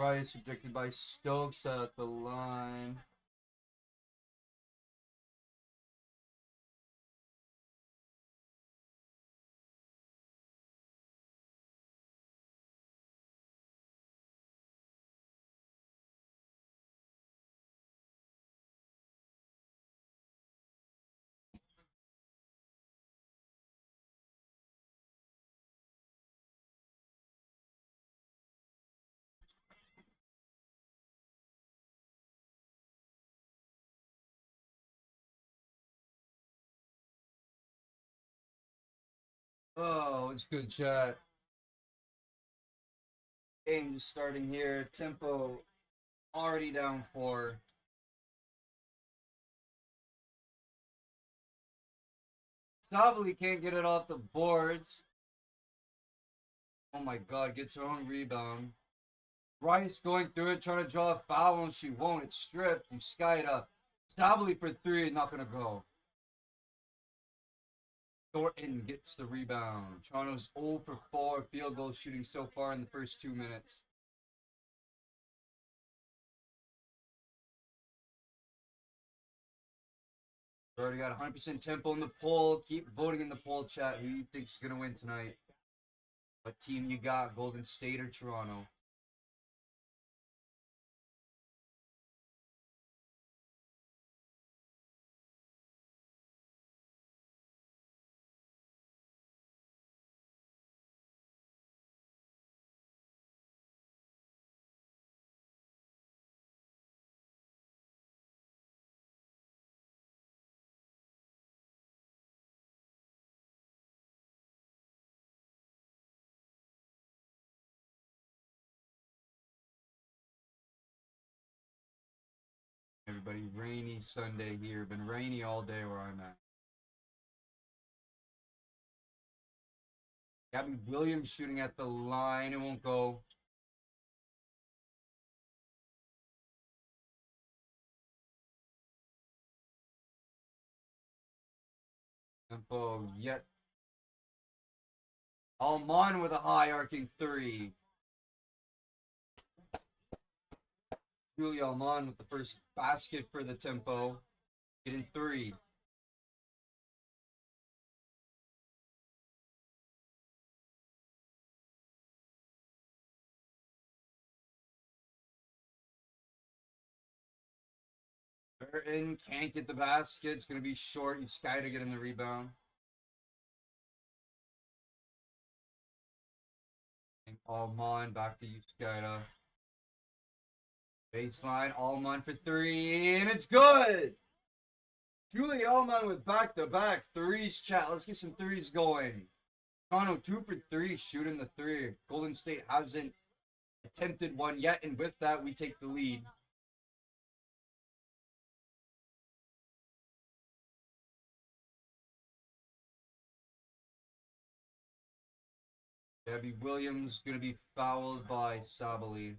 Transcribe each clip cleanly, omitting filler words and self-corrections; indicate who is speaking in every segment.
Speaker 1: Rice rejected by Stokes at the line. Oh, it's good chat. Game just starting here. Tempo already down 4. Sabali can't get it off the boards. Oh my god, gets her own rebound. Rice going through it, trying to draw a foul, and she won't. It's stripped. You sky it up. Sabali for 3, not going to go. Thornton gets the rebound. Toronto's 0 for 4 field goal shooting so far in the first 2 minutes. We already got 100% tempo in the poll. Keep voting in the poll chat who you think is going to win tonight. What team you got, Golden State or Toronto? Everybody, rainy Sunday here. Been rainy all day where I'm at. Gabby Williams shooting at the line. It won't go. Tempo yet. Alman with a high arcing 3. Julia Alman with the first basket for the Tempo. Getting 3. Burton can't get the basket. It's going to be short. You Sky to get in the rebound. Alman back to you, Skyda. Baseline, Alman for 3, and it's good! Julie Alman with back-to-back threes, chat. Let's get some threes going. Toronto 2 for 3, shooting the 3. Golden State hasn't attempted one yet, and with that, we take the lead. Gabby Williams going to be fouled by Sabali.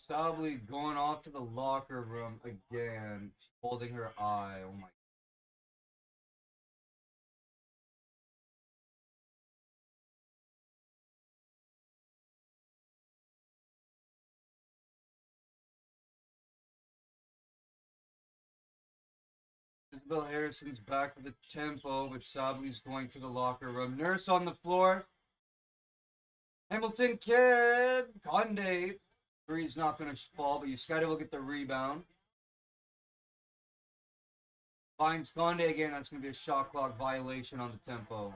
Speaker 1: Sabali going off to the locker room again. She's holding her eye. Oh my. Isabel Harrison's back for the Tempo, but Sabali's going to the locker room. Nurse on the floor. Hamilton kid. Conde. Three's not going to fall, but Yuskaido will get the rebound. Finds Conde again. That's going to be a shot clock violation on the Tempo.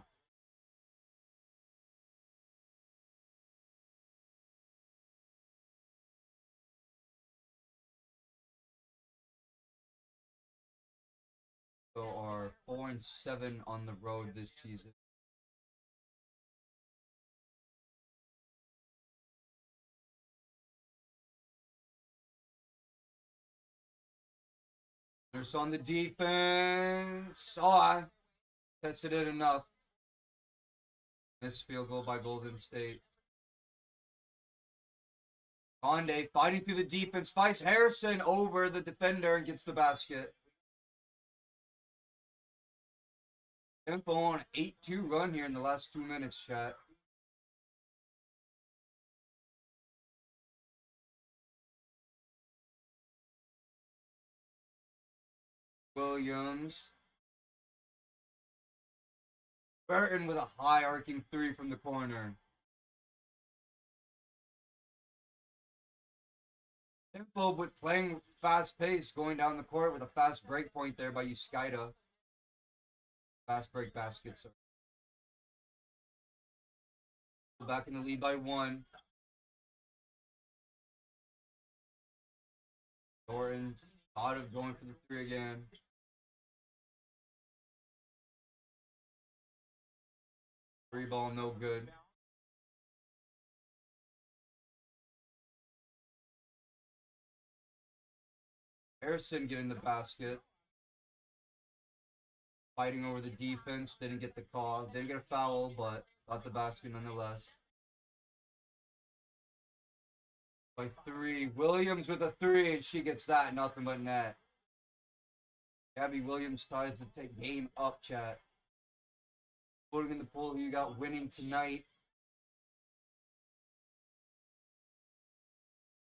Speaker 1: So are 4-7 on the road this season. There's on the defense. Oh, tested it enough. Missed field goal by Golden State. Conde fighting through the defense, fights Harrison over the defender and gets the basket. Tempo on 8-2 run here in the last 2 minutes, chat. Williams. Burton with a high arcing three from the corner. Tempo, but playing fast pace, going down the court with a fast break point there by Uskaida. Fast break baskets. Back in the lead by 1. Thornton thought of going for the 3 again. Free ball, no good. Harrison getting the basket. Fighting over the defense. Didn't get the call. Didn't get a foul, but got the basket nonetheless. By 3. Williams with a 3, and she gets that. Nothing but net. Gabby Williams ties to take game up, chat. Putting in the pool, who you got winning tonight?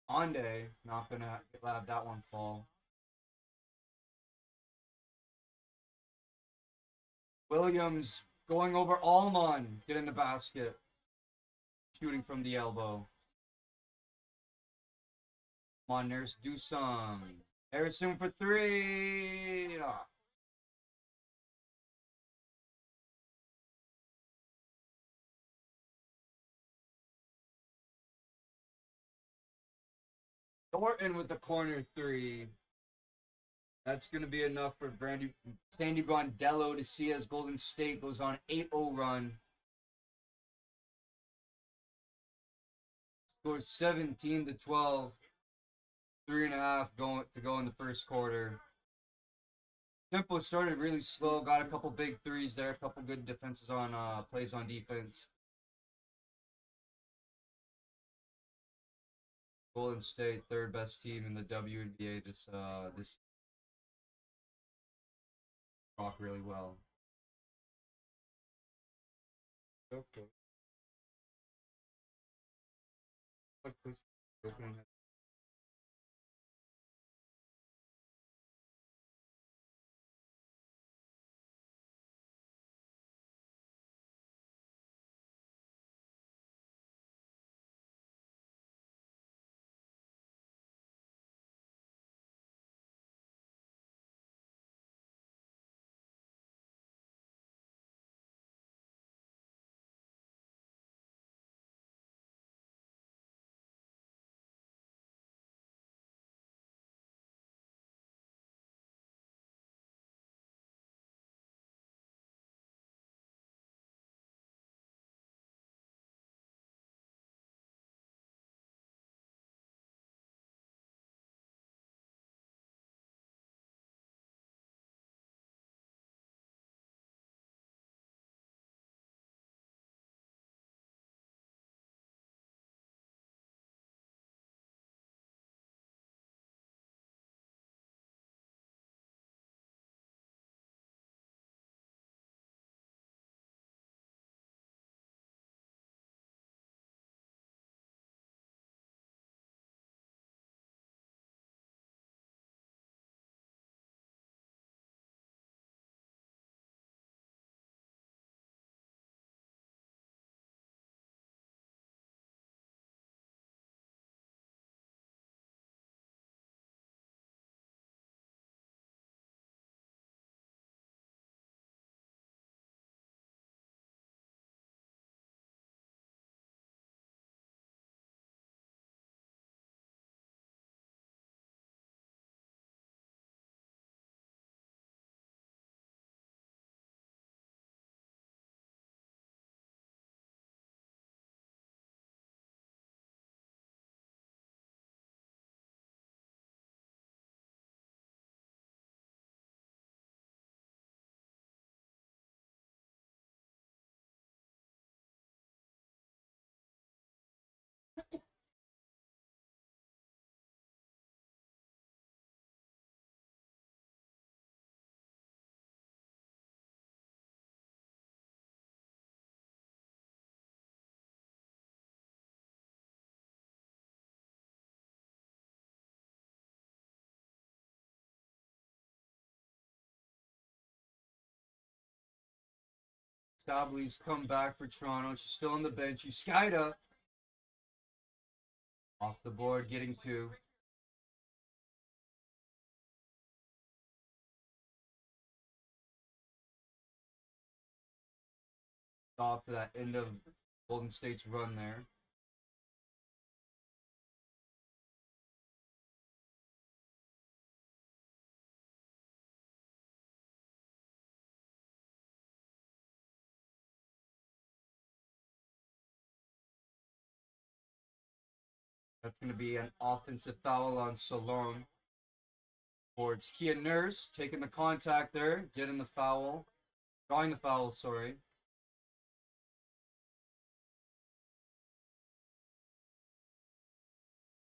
Speaker 1: Ande, not gonna have that one fall. Williams going over Allman, getting the basket. Shooting from the elbow. Come on, Nurse, do some. Harrison for 3. Ah. Thornton with the corner 3. That's going to be enough for Sandy Brondello to see as Golden State goes on 8-0 run. Scores 17-12. 3.5 to go in the first quarter. Tempo started really slow. Got a couple big threes there. A couple good defenses on plays on defense. Golden State, third best team in the WNBA this rock really well. Okay. Stabley's come back for Toronto. She's still on the bench. Uskaida off the board, getting 2. Off to that end of Golden State's run there. That's going to be an offensive foul on Salon. Towards Kia Nurse, taking the contact there, getting the foul. Drawing the foul, sorry.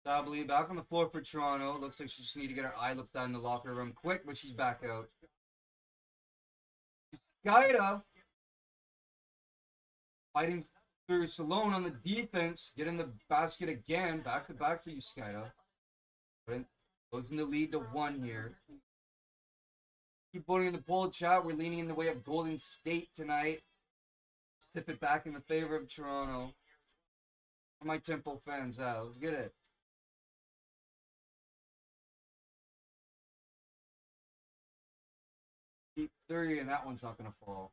Speaker 1: Stabley back on the floor for Toronto. Looks like she just need to get her eye looked at in the locker room quick, but she's back out. Uskaida fighting through Salone on the defense, getting the basket again, back to back for Uskaida. Closing the lead to 1 here. Keep voting in the poll chat. We're leaning in the way of Golden State tonight. Let's tip it back in the favor of Toronto. For my Temple fans out. Let's get it. Deep 3, and that one's not going to fall.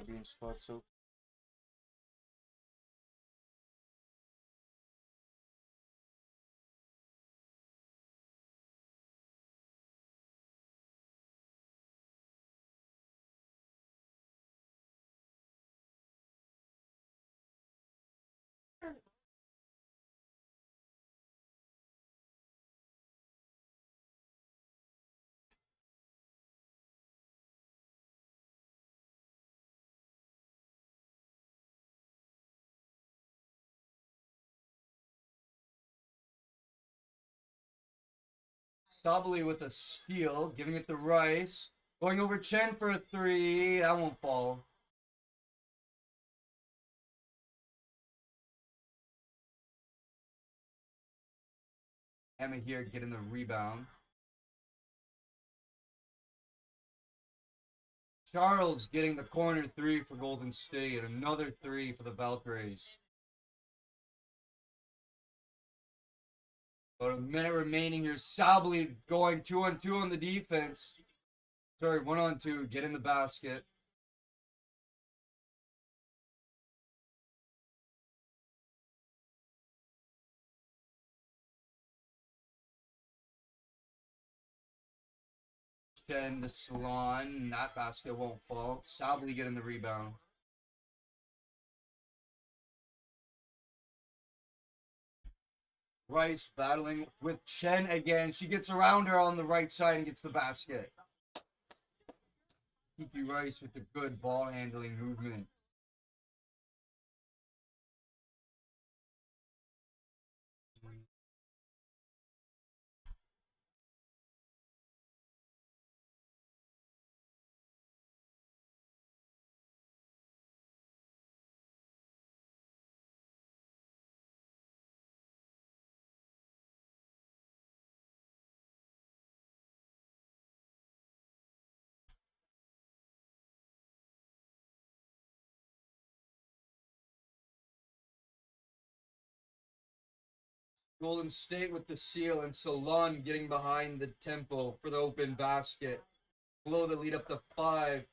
Speaker 1: Being spot so. Stabley with a steal, giving it to Rice. Going over Chen for a 3. That won't fall. Emma here getting the rebound. Charles getting the corner 3 for Golden State. Another 3 for the Valkyries. About a minute remaining here. Stabley going 2-on-2 on the defense. Sorry, 1-on-2. Get in the basket. Then the Salon. That basket won't fall. Stabley getting the rebound. Rice battling with Chen again. She gets around her on the right side and gets the basket. Kiki Rice with the good ball handling movement. Golden State with the seal and Salon getting behind the tempo for the open basket. Blow the lead up to 5.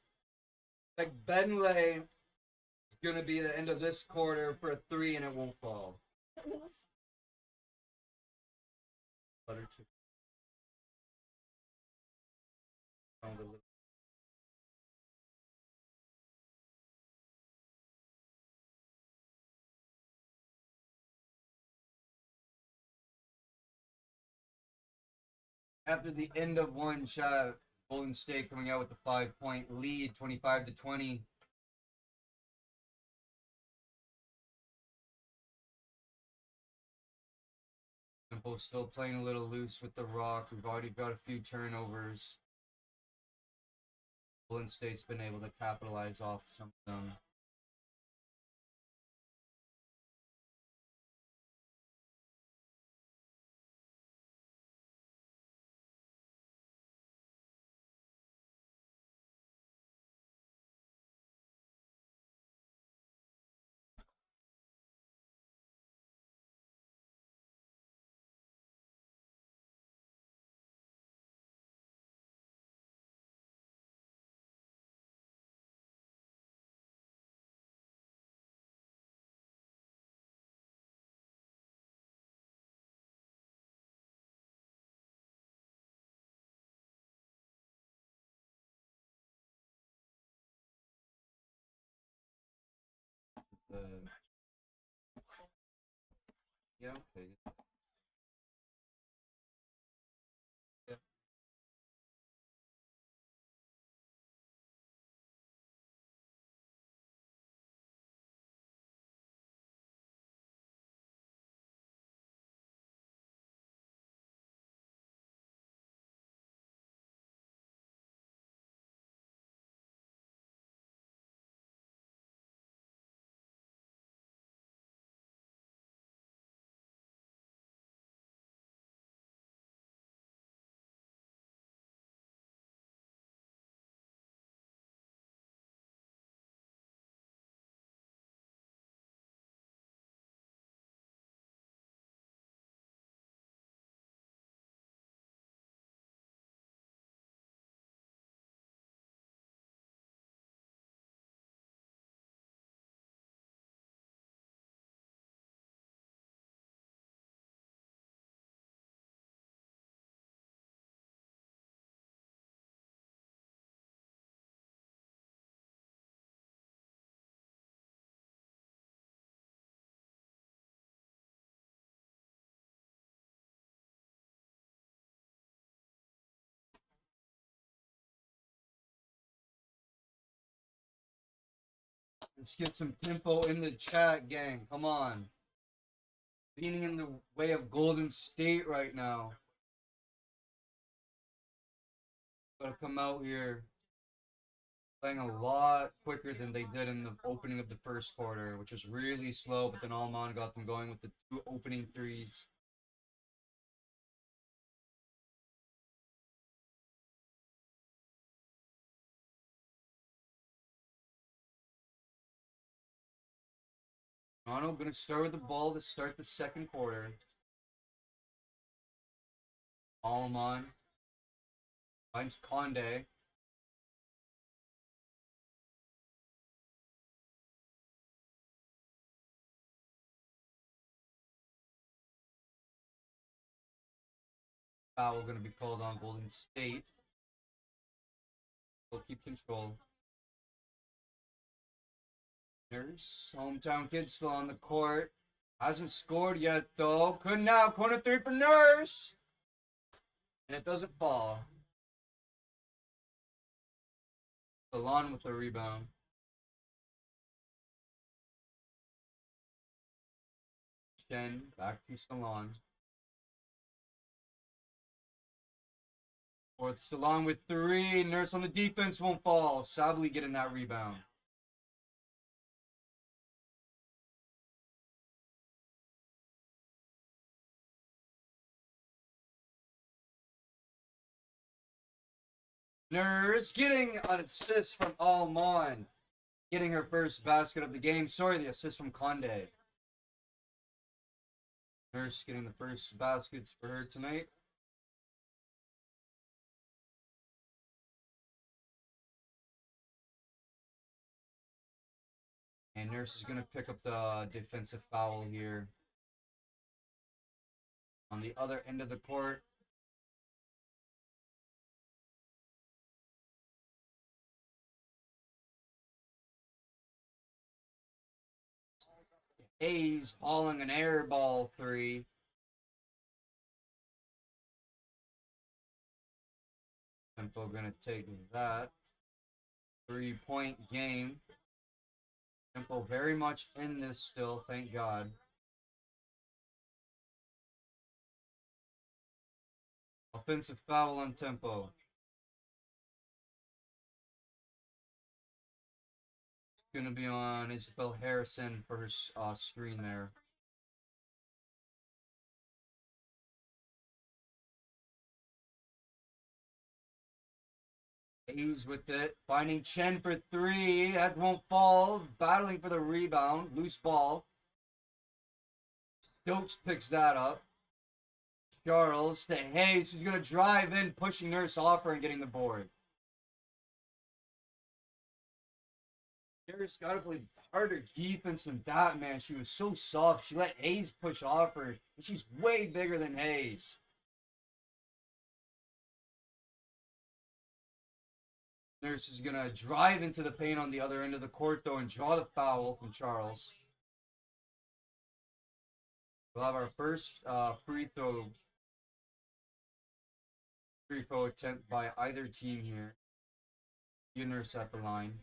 Speaker 1: Like Benley is going to be the end of this quarter for a 3 and it won't fall. Butter chicken. After the end of one shot, Golden State coming out with a 5-point lead, 25-20. Tempo's still playing a little loose with the rock. We've already got a few turnovers. Golden State's been able to capitalize off some of them. Yeah, okay. Yeah. Let's get some tempo in the chat, gang. Come on. Leaning in the way of Golden State right now. Gotta come out here playing a lot quicker than they did in the opening of the first quarter, which was really slow, but then Alman got them going with the 2 opening threes. Toronto gonna start with the ball to start the second quarter. Alman finds Conde. Foul gonna be called on Golden State. They'll keep control. Nurse, hometown kid still on the court. Hasn't scored yet though. Could now. Corner 3 for Nurse. And it doesn't fall. Salon with the rebound. Shen back to Salon. Fourth Salon with 3. Nurse on the defense won't fall. Sably getting that rebound. Nurse getting an assist from Alman. Getting her first basket of the game. Sorry, the assist from Conde. Nurse getting the first baskets for her tonight. And Nurse is going to pick up the defensive foul here. On the other end of the court. Hayes falling an air ball 3. Tempo gonna take that. 3-point game. Tempo very much in this still, thank God. Offensive foul on tempo. It's going to be on Isabel Harrison for her screen there. Hayes with it. Finding Chen for three. That won't fall. Battling for the rebound. Loose ball. Stokes picks that up. Charles to Hayes, who's going to drive in, pushing Nurse off her and getting the board. Nurse got to play harder defense than that, man. She was so soft. She let Hayes push off her, and she's way bigger than Hayes. Nurse is going to drive into the paint on the other end of the court, though, and draw the foul from Charles. We'll have our first free throw attempt by either team here. Nurse at the line.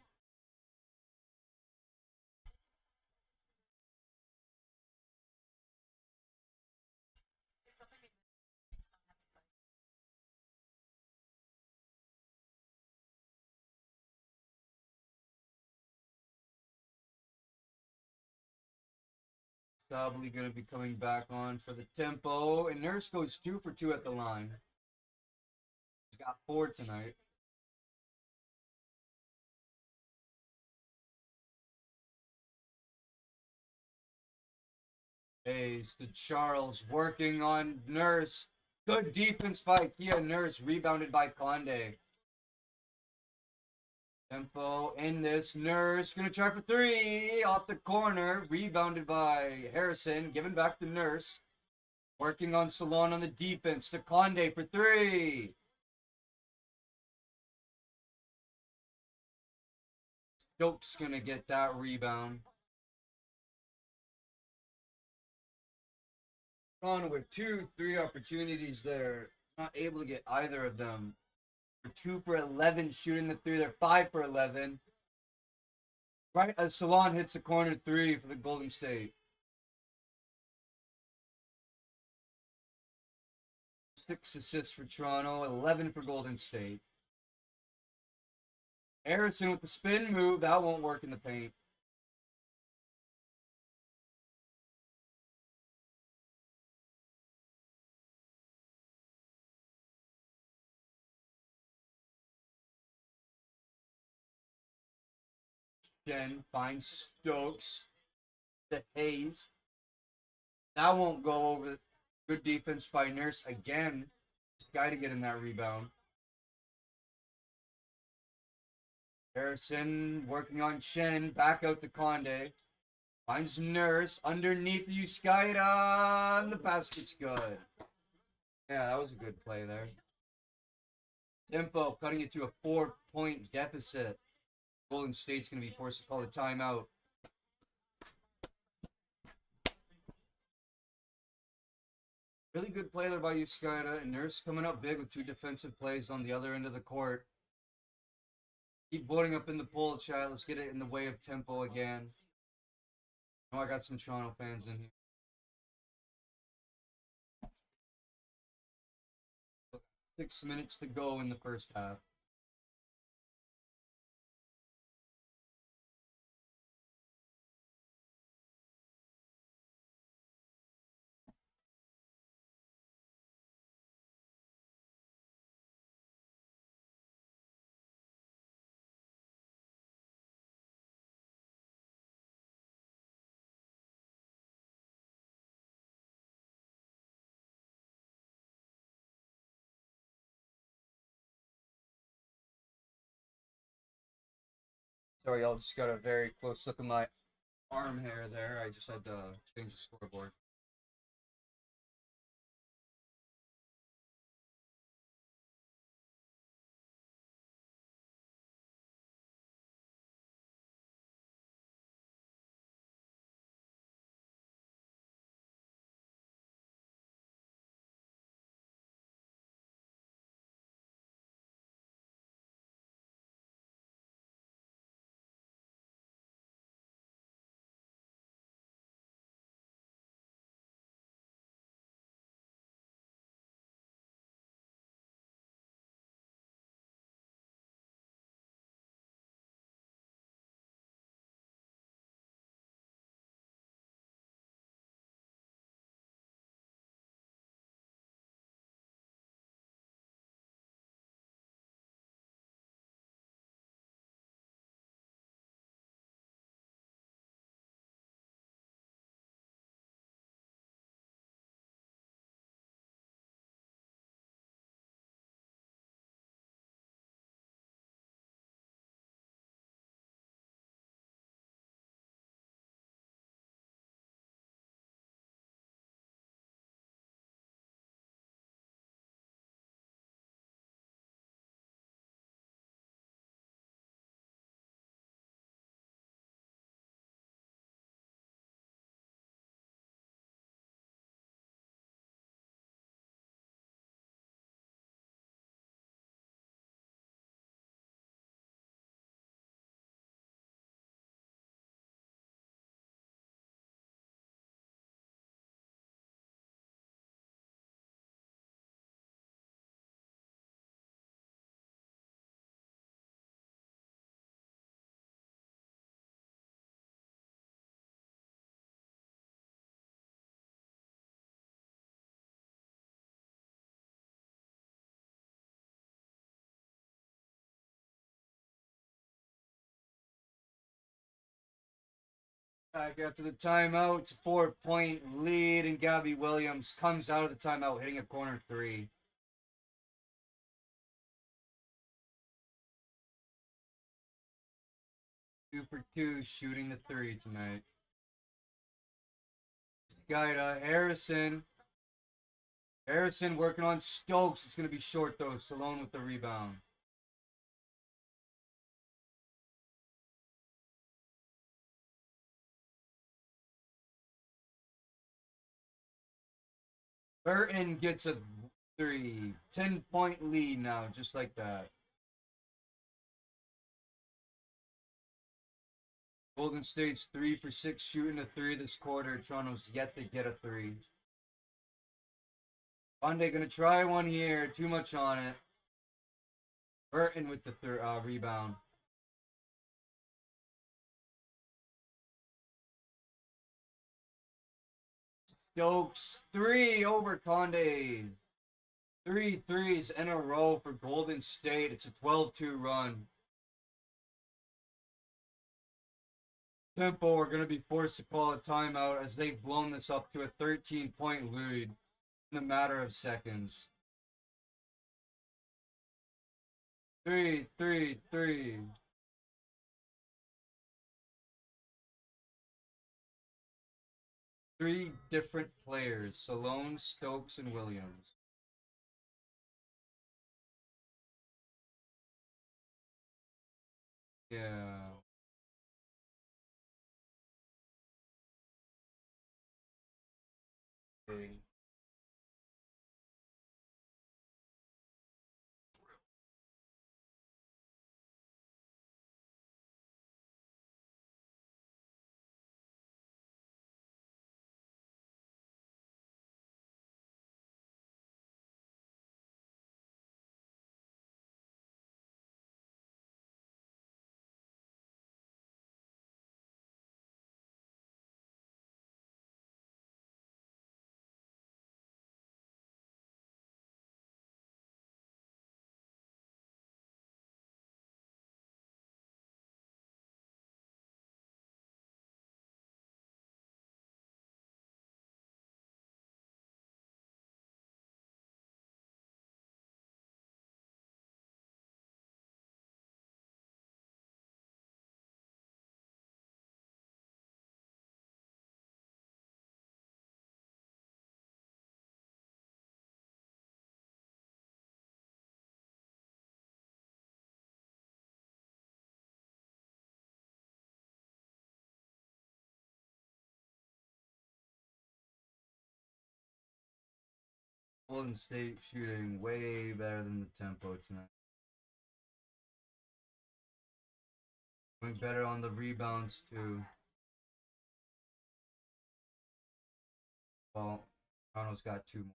Speaker 1: Probably going to be coming back on for the tempo. And Nurse goes 2 for 2 at the line. She's got 4 tonight. Hayes to Charles, working on Nurse. Good defense by Kia Nurse, rebounded by Conde. Tempo in this. Nurse gonna try for 3 off the corner, rebounded by Harrison, given back to Nurse. Working on Salon on the defense to Conde for 3. Stokes gonna get that rebound. On with 2-3 opportunities there. Not able to get either of them. They're 2 for 11 shooting the 3. They're 5 for 11. Right as Salon hits a corner 3 for the Golden State. 6 assists for Toronto, 11 for Golden State. Harrison with the spin move. That won't work in the paint. Jen finds Stokes to Hayes. That won't go over. Good defense by Nurse again. This guy to get in that rebound. Harrison working on Chen. Back out to Conde. Finds Nurse underneath Yuskaida. And the basket's good. Yeah, that was a good play there. Tempo cutting it to a 4-point deficit. Golden State's going to be forced to call the timeout. Really good play there by Yuskaida. And Nurse coming up big with 2 defensive plays on the other end of the court. Keep voting up in the poll, chat. Let's get it in the way of tempo again. Oh, I got some Toronto fans in here. 6 minutes to go in the first half. Sorry, y'all, just got a very close look at my arm hair there. I just had to change the scoreboard. Back after the timeout, it's a 4-point lead, and Gabby Williams comes out of the timeout hitting a corner three. Two for two, shooting the three tonight. Got Harrison. Harrison working on Stokes. It's going to be short, though. Salone with the rebound. Burton gets a three. 10-point lead now, just like that. Golden State's 3 for 6 shooting a three this quarter. Toronto's yet to get a three. Conde gonna try one here. Too much on it. Burton with the rebound. Stokes, three over Conde. 3 threes in a row for Golden State. It's a 12-2 run. Tempo are going to be forced to call a timeout as they've blown this up to a 13-point lead in a matter of seconds. 3, 3, 3. Three different players, Salone, Stokes, and Williams. Yeah. Okay. Golden State shooting way better than the tempo tonight. Doing better on the rebounds, too. Well, Toronto's got two more.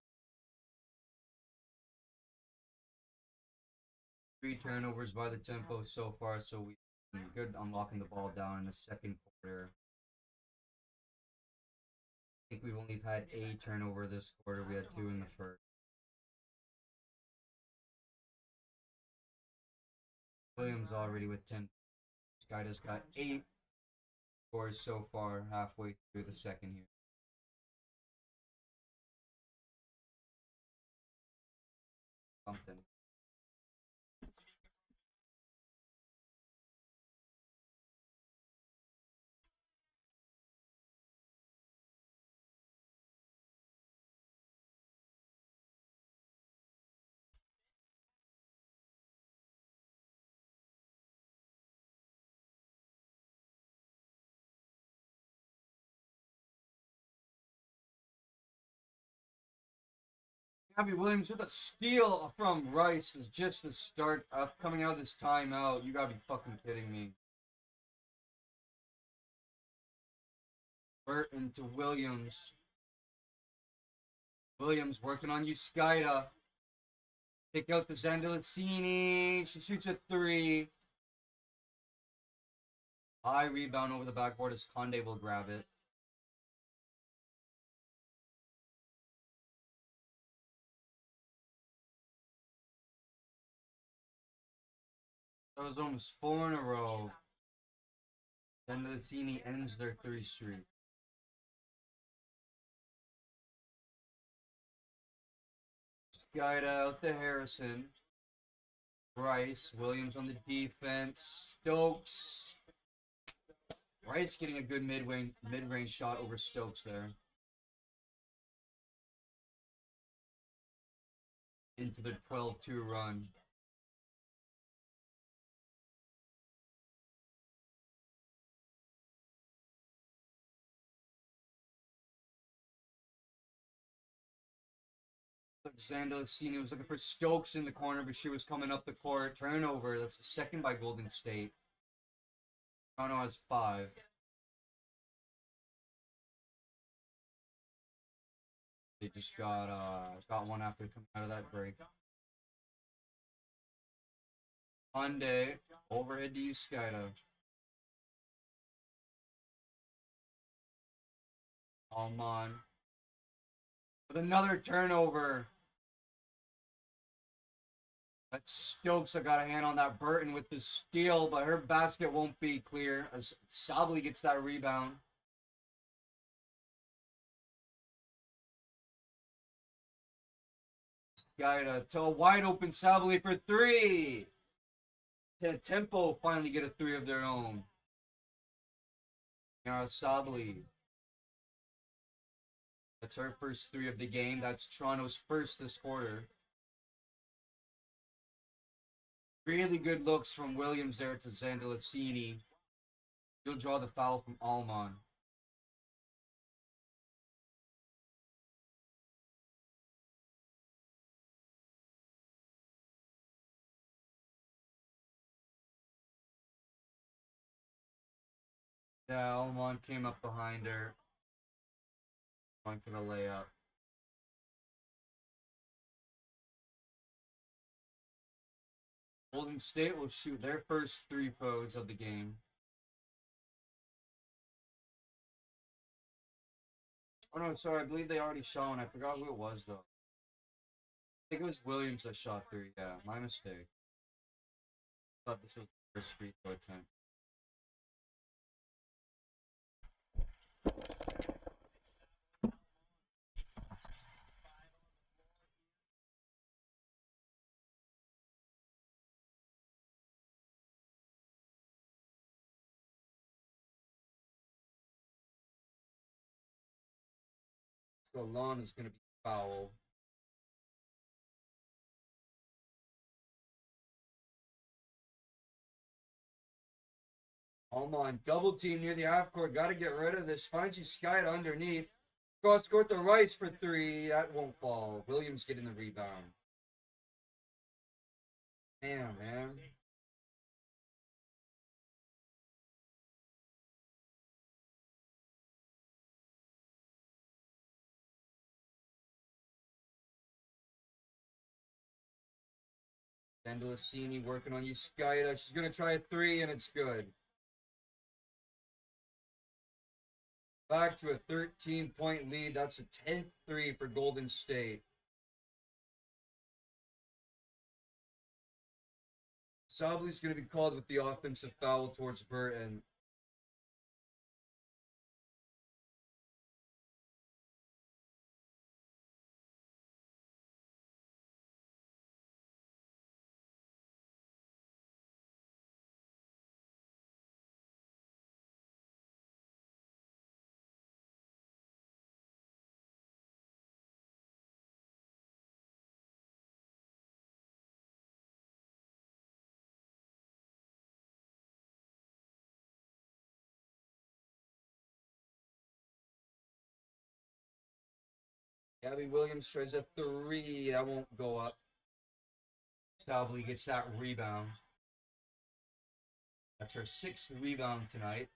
Speaker 1: 3 turnovers by the tempo so far, so we good unlocking the ball down in the second quarter. I think we've only had a turnover this quarter. We had 2 in the first. Williams already with 10. This guy just got 8 scores so far, halfway through the second here. Something. Gabby Williams with a steal from Rice is just the start up coming out of this timeout. You gotta be fucking kidding me. Burton to Williams. Williams working on Uskaida. Take out the Zandalacini. She shoots a 3. High rebound over the backboard as Conde will grab it. That was almost 4 in a row. Sandalini ends their 3 streak. Guide out to Harrison. Rice. Williams on the defense. Stokes. Rice getting a good mid-range shot over Stokes there. Into the 12-2 run. Sandalini was looking for Stokes in the corner, but she was coming up the court. Turnover. That's the second by Golden State. Toronto has 5. They just got one after coming out of that break. Monday, overhead to you, Skyda. Almon. With another turnover. That's Stokes that got a hand on that Burton with the steal, but her basket won't be clear as Sably gets that rebound. Skyda to a wide open Sably for 3. Tempo finally get a 3 of their own. Now Sably. That's her first 3 of the game. That's Toronto's first this quarter. Really good looks from Williams there to Sandalini. He'll draw the foul from Almon. Yeah, Almon came up behind her. Going for the layup. Golden State will shoot their first 3 foes of the game. Oh no, sorry, I believe they already shot one. I forgot who it was though. I think it was Williams that shot 3. Yeah, my mistake. I thought this was the first free throw attempt. So Lon is going to be fouled. Almon double team near the half court. Got to get rid of this. Finds you Skyda underneath. Cross court to Rice for 3. That won't fall. Williams getting the rebound. Damn, man. Sandalini working on you, Skyda. She's going to try a 3, and it's good. Back to a 13-point lead. That's a 10th 3 for Golden State. Sably's going to be called with the offensive foul towards Burton. Gabby Williams tries a 3. That won't go up. Sably gets that rebound. That's her 6th rebound tonight.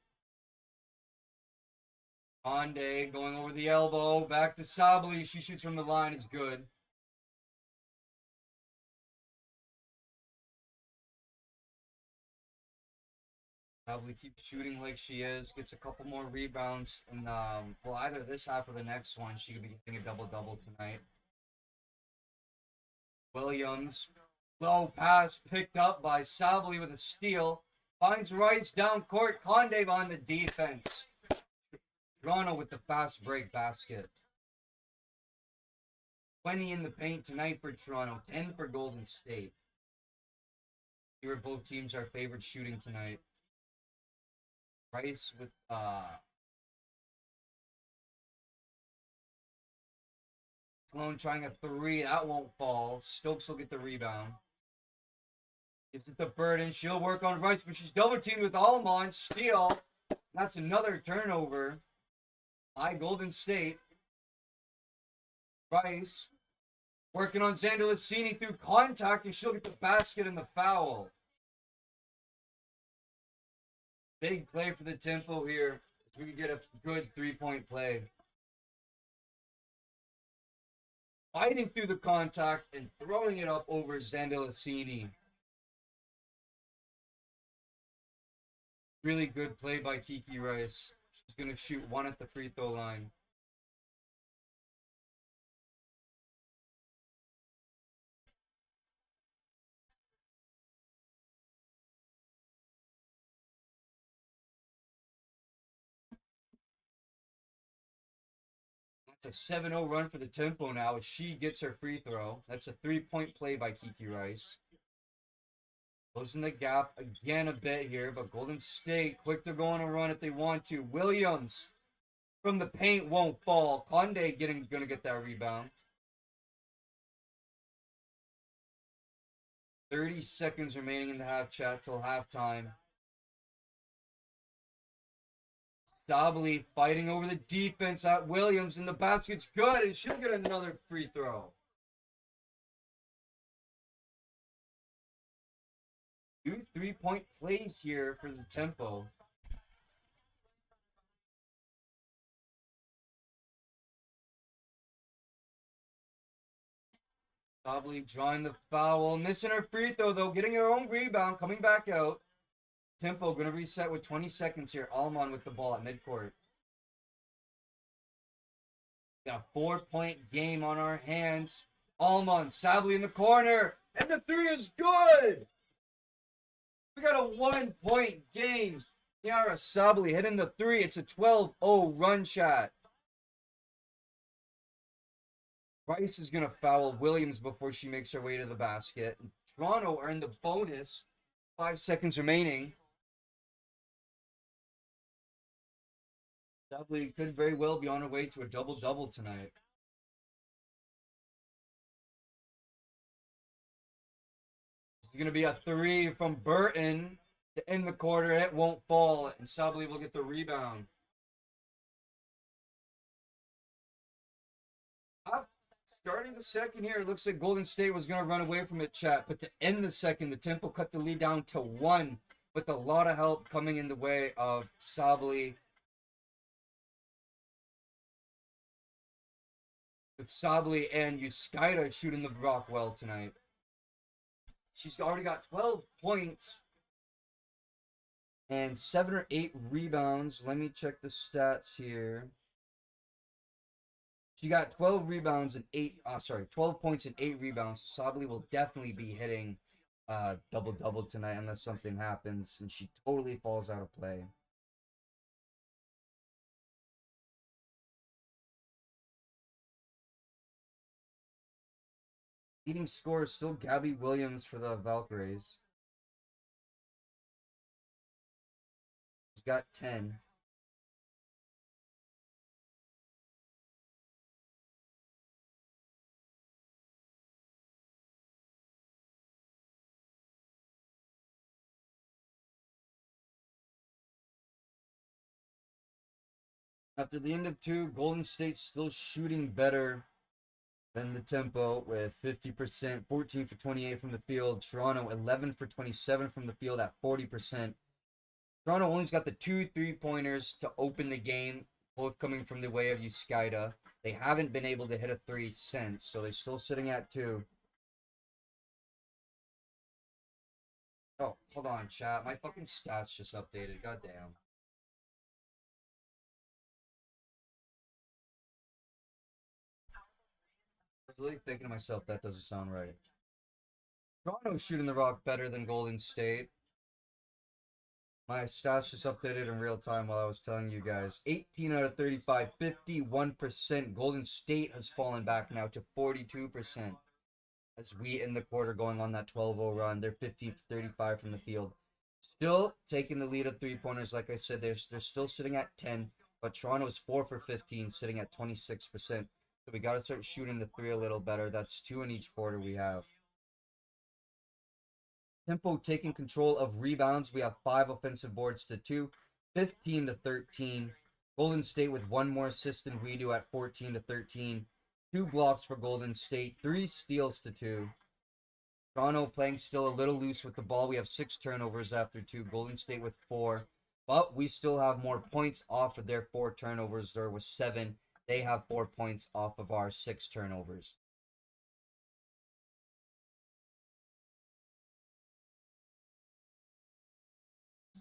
Speaker 1: Ande going over the elbow. Back to Sably. She shoots from the line. It's good. Sably keeps shooting like she is. Gets a couple more rebounds. And, well, either this half or the next one. She could be getting a double-double tonight. Williams. Low pass picked up by Sably with a steal. Finds Rice down court. Conde on the defense. Toronto with the fast break basket. 20 in the paint tonight for Toronto. 10 for Golden State. Here both teams are favored shooting tonight. Rice with Sloan trying a three. That won't fall. Stokes will get the rebound. Gives it to Burden. She'll work on Rice, but she's double teamed with Almond. Steal. That's another turnover by Golden State. Rice working on Zandalicini through contact, and she'll get the basket and the foul. Big play for the tempo here. We can get a good three-point play. Fighting through the contact and throwing it up over Zandalicini. Really good play by Kiki Rice. She's going to shoot one at the free throw line. That's a 7-0 run for the tempo now as she gets her free throw. That's a three-point play by Kiki Rice. Closing the gap again a bit here, but Golden State quick to go on a run if they want to. Williams from the paint won't fall. Conde gonna get that rebound. 30 seconds remaining in the half chat till halftime. Sably fighting over the defense at Williams, and the basket's good, and she'll get another free throw. Two three-point plays here for the tempo. Sably drawing the foul, missing her free throw though, getting her own rebound, coming back out. Tempo going to reset with 20 seconds here. Almond with the ball at midcourt. Got a 4-point game on our hands. Almond, Sably in the corner, and the three is good. We got a 1-point game. Kiara Sably hitting the three. It's a 12-0 run shot. Rice is going to foul Williams before she makes her way to the basket. Toronto are in the bonus. 5 seconds remaining. Sably could very well be on her way to a double-double tonight. It's going to be a three from Burton to end the quarter. It won't fall, and Sably will get the rebound. Starting the second here, it looks like Golden State was going to run away from it, chat. But to end the second, the tempo cut the lead down to 1 with a lot of help coming in the way of Sably. With Sably and Yuskaita shooting the rock well tonight. She's already got 12 points and 7 or 8 rebounds. Let me check the stats here. She got 12 rebounds and 12 points and 8 rebounds. Sably will definitely be hitting double-double tonight unless something happens and she totally falls out of play. Leading scorer is still Gabby Williams for the Valkyries. She's got 10. After the end of 2, Golden State's still shooting better than the tempo with 50%, 14 for 28 from the field. Toronto, 11 for 27 from the field at 40%. Toronto only's got the 2 3-pointers to open the game, both coming from the way of Yuskaita. They haven't been able to hit a 3 since, so they're still sitting at 2. Oh, hold on, chat. My fucking stats just updated. Goddamn. I was really thinking to myself, that doesn't sound right. Toronto's shooting the rock better than Golden State. My stats just updated in real time while I was telling you guys. 18 out of 35, 51%. Golden State has fallen back now to 42%. As we in the quarter going on that 12-0 run. They're 50-35 from the field. Still taking the lead of three-pointers. Like I said, they're still sitting at 10. But Toronto's 4 for 15, sitting at 26%. So we got to start shooting the three a little better. That's 2 in each quarter we have. Tempo taking control of rebounds. We have 5 offensive boards to 2, 15-13. Golden State with 1 more assist than we do at 14-13. 2 blocks for Golden State, 3 steals to 2. Toronto playing still a little loose with the ball. We have 6 turnovers after 2. Golden State with 4. But we still have more points off of their 4 turnovers. There was 7. They have 4 points off of our 6 turnovers.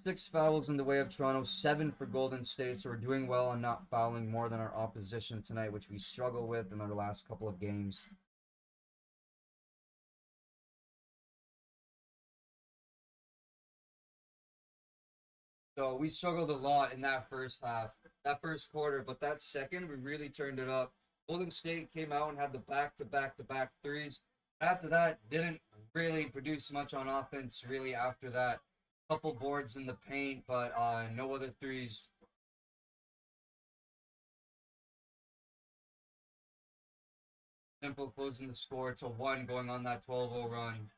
Speaker 1: 6 fouls in the way of Toronto, 7 for Golden State. So we're doing well on not fouling more than our opposition tonight, which we struggle with in our last couple of games. So we struggled a lot in that first half, that first quarter, but that second, we really turned it up. Golden State came out and had the back-to-back threes. After that, didn't really produce much on offense, really, after that. Couple boards in the paint, but no other threes. Tempo closing the score to 1, going on that 12-0 run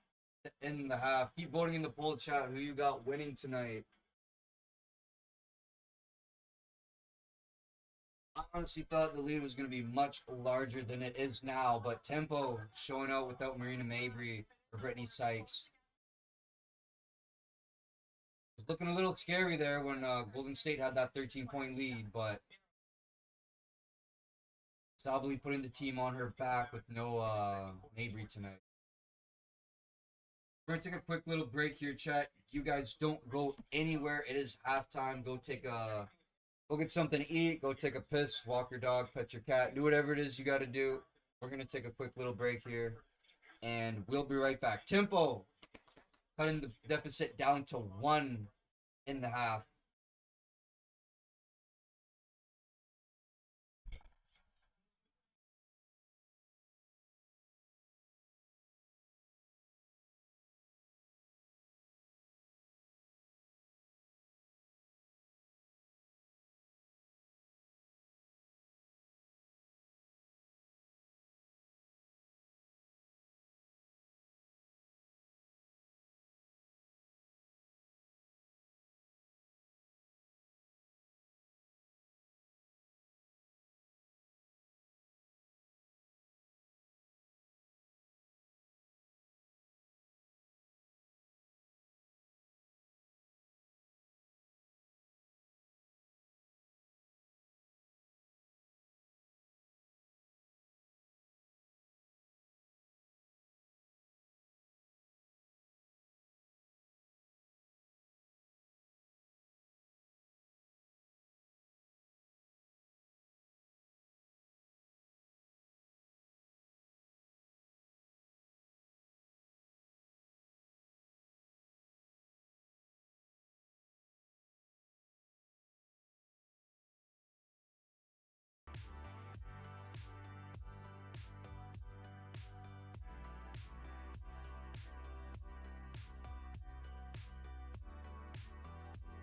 Speaker 1: in the half. Keep voting in the poll chat who you got winning tonight. I honestly thought the lead was going to be much larger than it is now, but Tempo showing out without Marina Mabry or Brittany Sykes. It was looking a little scary there when Golden State had that 13-point lead, but Sabally putting the team on her back with no Mabry tonight. We're going to take a quick little break here, chat. You guys don't go anywhere. It is halftime. Go get something to eat, go take a piss, walk your dog, pet your cat, do whatever it is you got to do. We're going to take a quick little break here, and we'll be right back. Tempo cutting the deficit down to 1 in the half.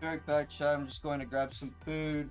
Speaker 1: Right back, chat. I'm just going to grab some food.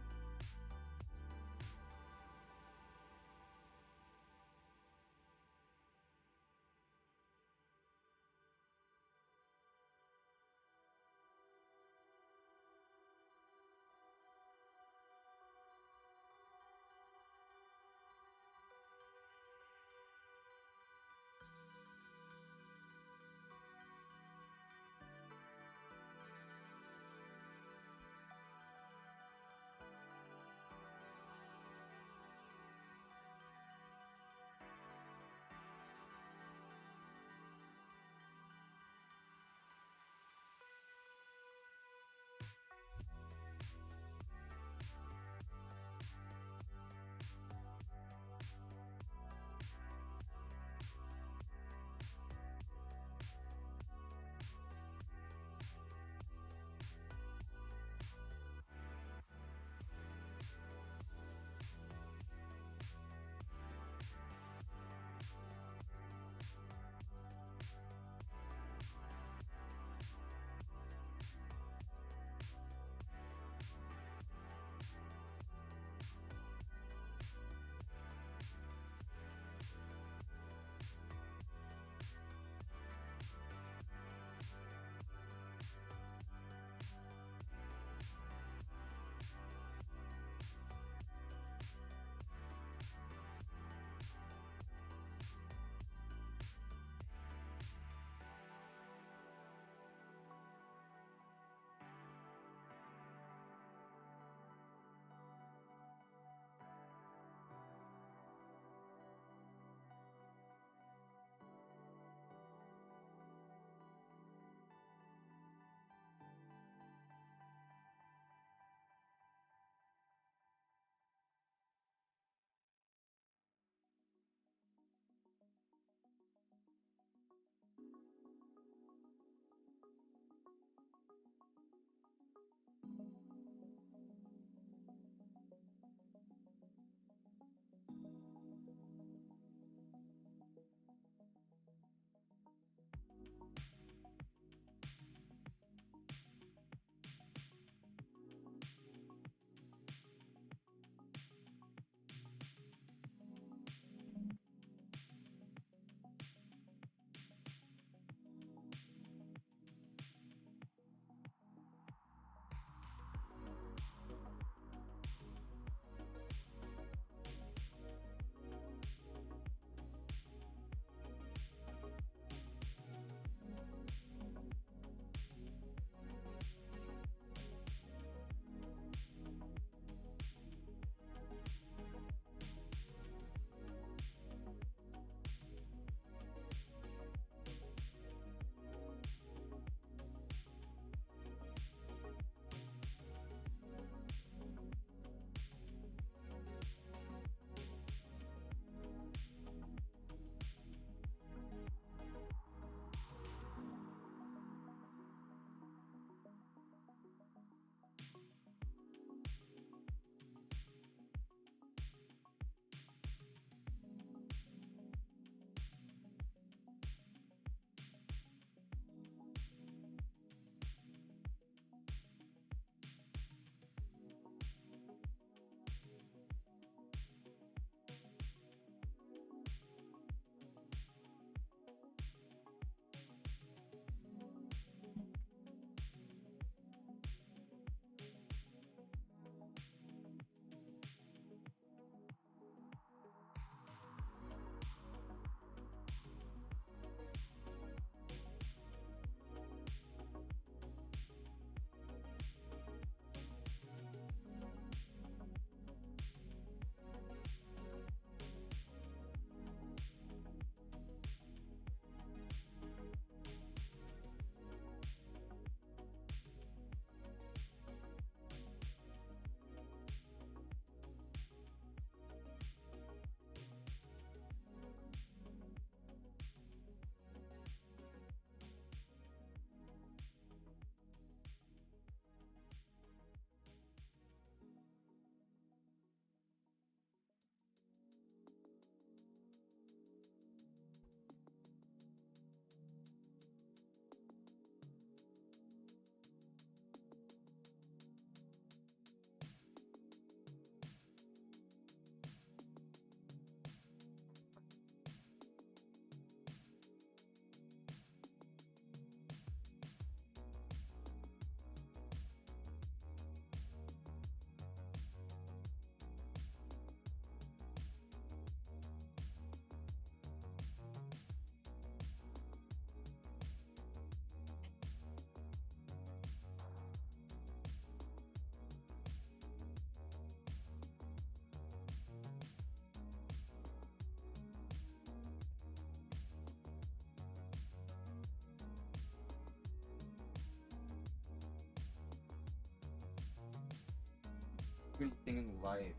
Speaker 1: Anything in life.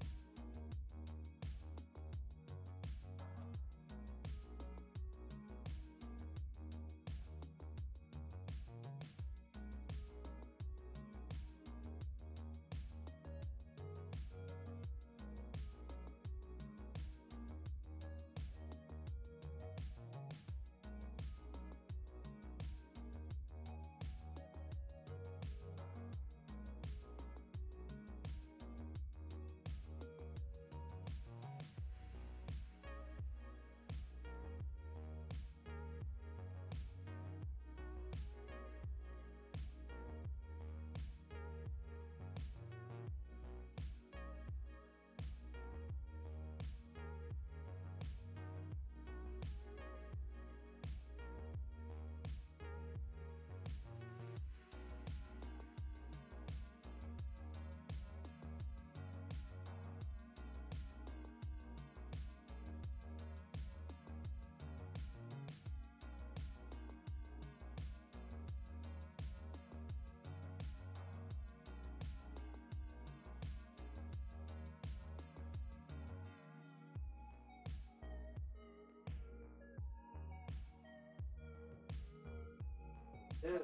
Speaker 1: Yes.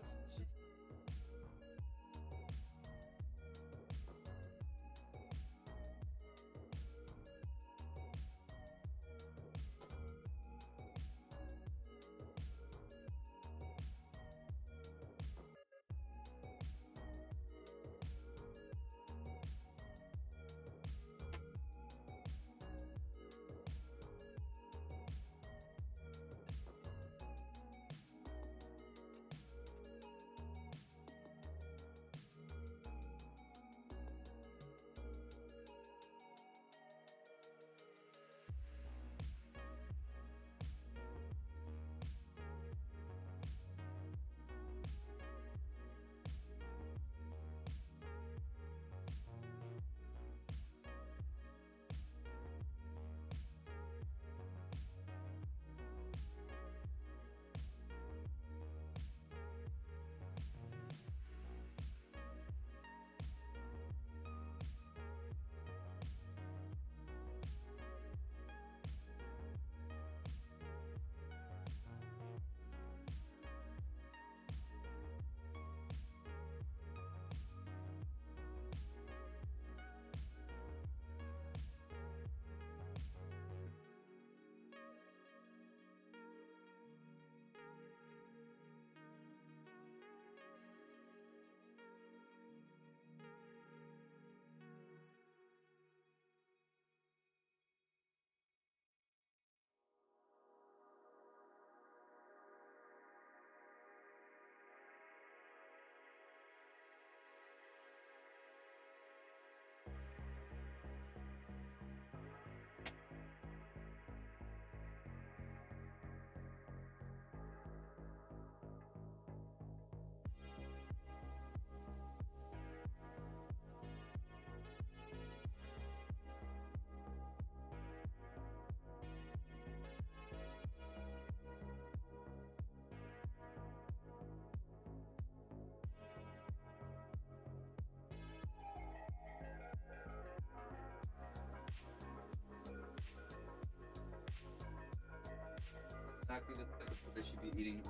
Speaker 1: Exactly the type of food they should be eating.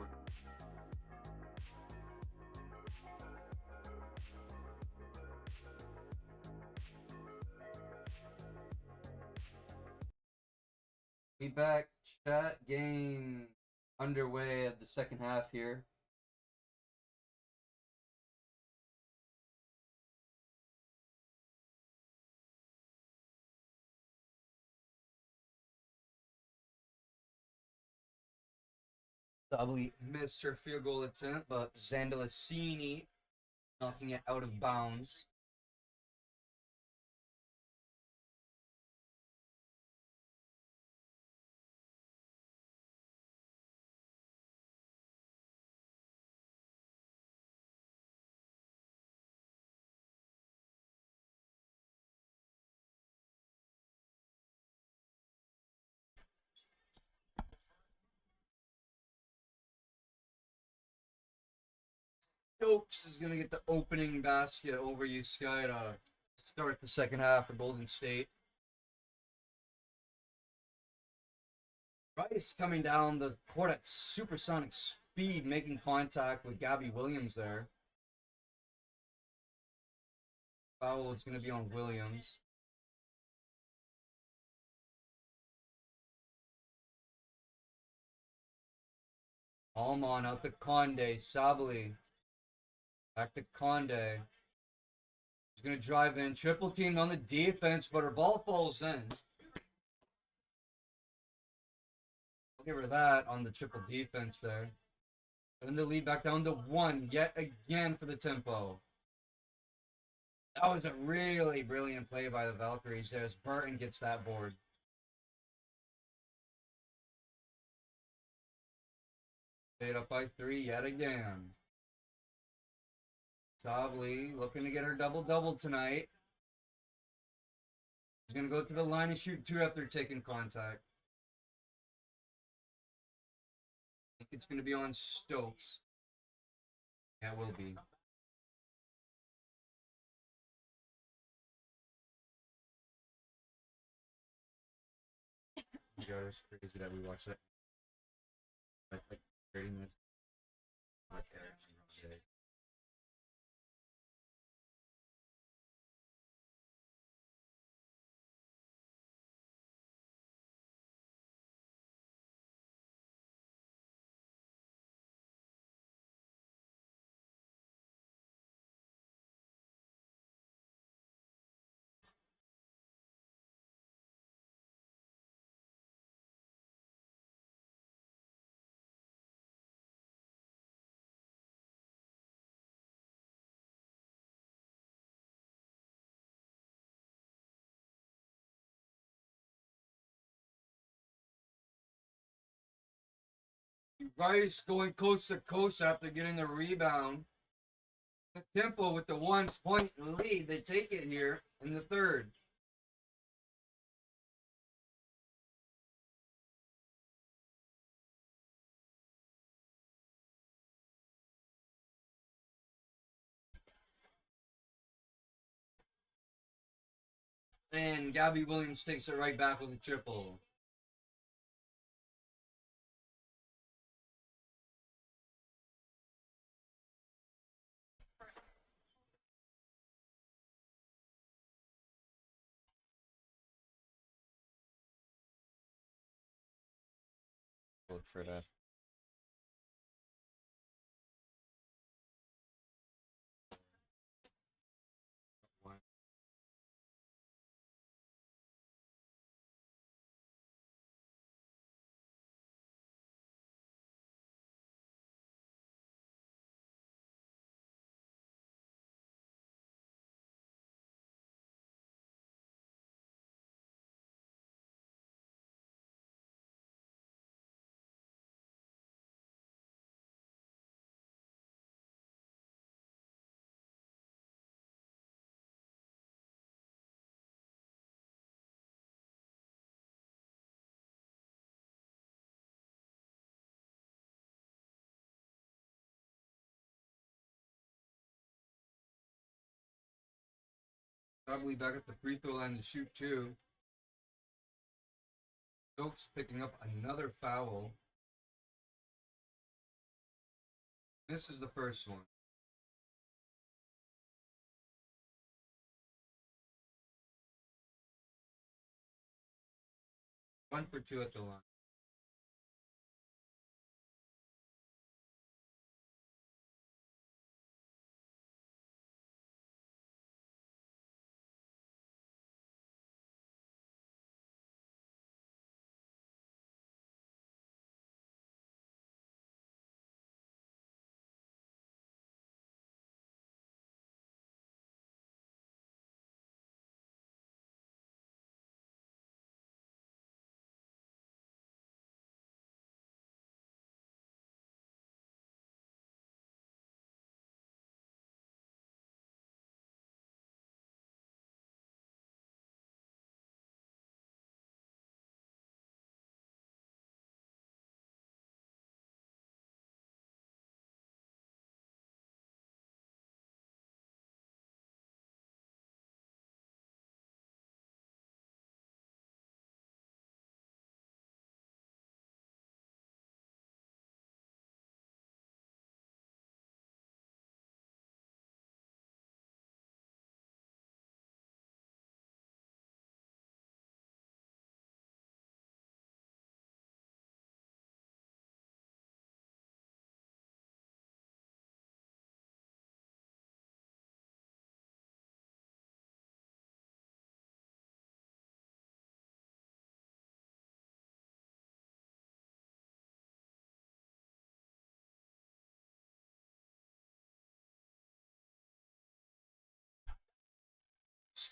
Speaker 1: We back. Chat game underway of the second half here. Probably missed her field goal attempt, but Zandalasini knocking it out of bounds. Stokes is gonna get the opening basket over Yuskaira. Start the second half for Golden State. Rice coming down the court at supersonic speed, making contact with Gabby Williams there. Foul is going to be on Williams. Almon out to Conde. Sabali. Back to Conde. He's going to drive in. Triple teamed on the defense, but her ball falls in. I'll give her that on the triple defense there. And the lead back down to 1 yet again for the tempo. That was a really brilliant play by the Valkyries there as Burton gets that board. Stayed up by 3 yet again. Sabli looking to get her double-double tonight. She's going to go to the line and shoot 2 after taking contact. I think it's going to be on Stokes. Yeah, it will be. Oh my God, it's crazy that we watched that. Like 30 minutes. Like there, Rice going coast to coast after getting the rebound. The tempo with the 1-point lead. They take it here in the third. And Gabby Williams takes it right back with a triple. Look for that. Probably back at the free throw line to shoot 2. Stokes picking up another foul. This is the first one. 1 for 2 at the line.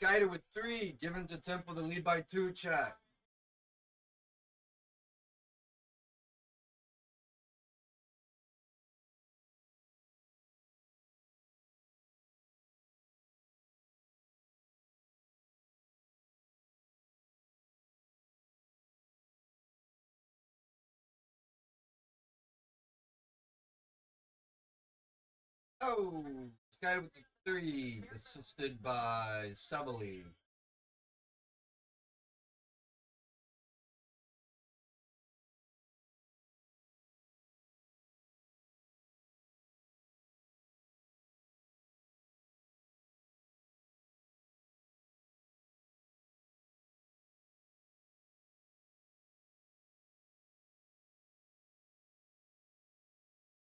Speaker 1: Skyder with 3. Given to Temple the lead by 2, chat. Oh, Skyder with the 3. Assisted by Sabali.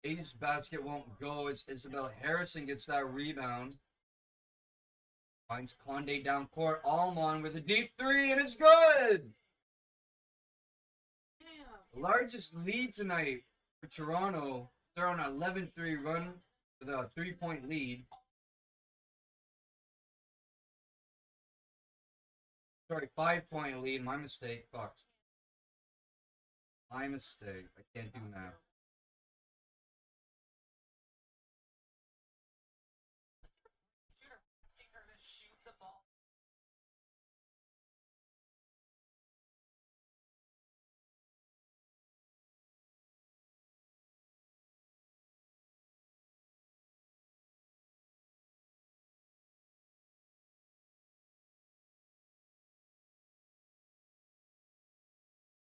Speaker 1: Ace basket won't go as Isabel Harrison gets that rebound. Finds Conde down court. Almon with a deep 3, and it's good! The largest lead tonight for Toronto. They're on an 11-3 run with a 3-point lead. Sorry, 5-point lead. My mistake. Fuck. My mistake. I can't do math.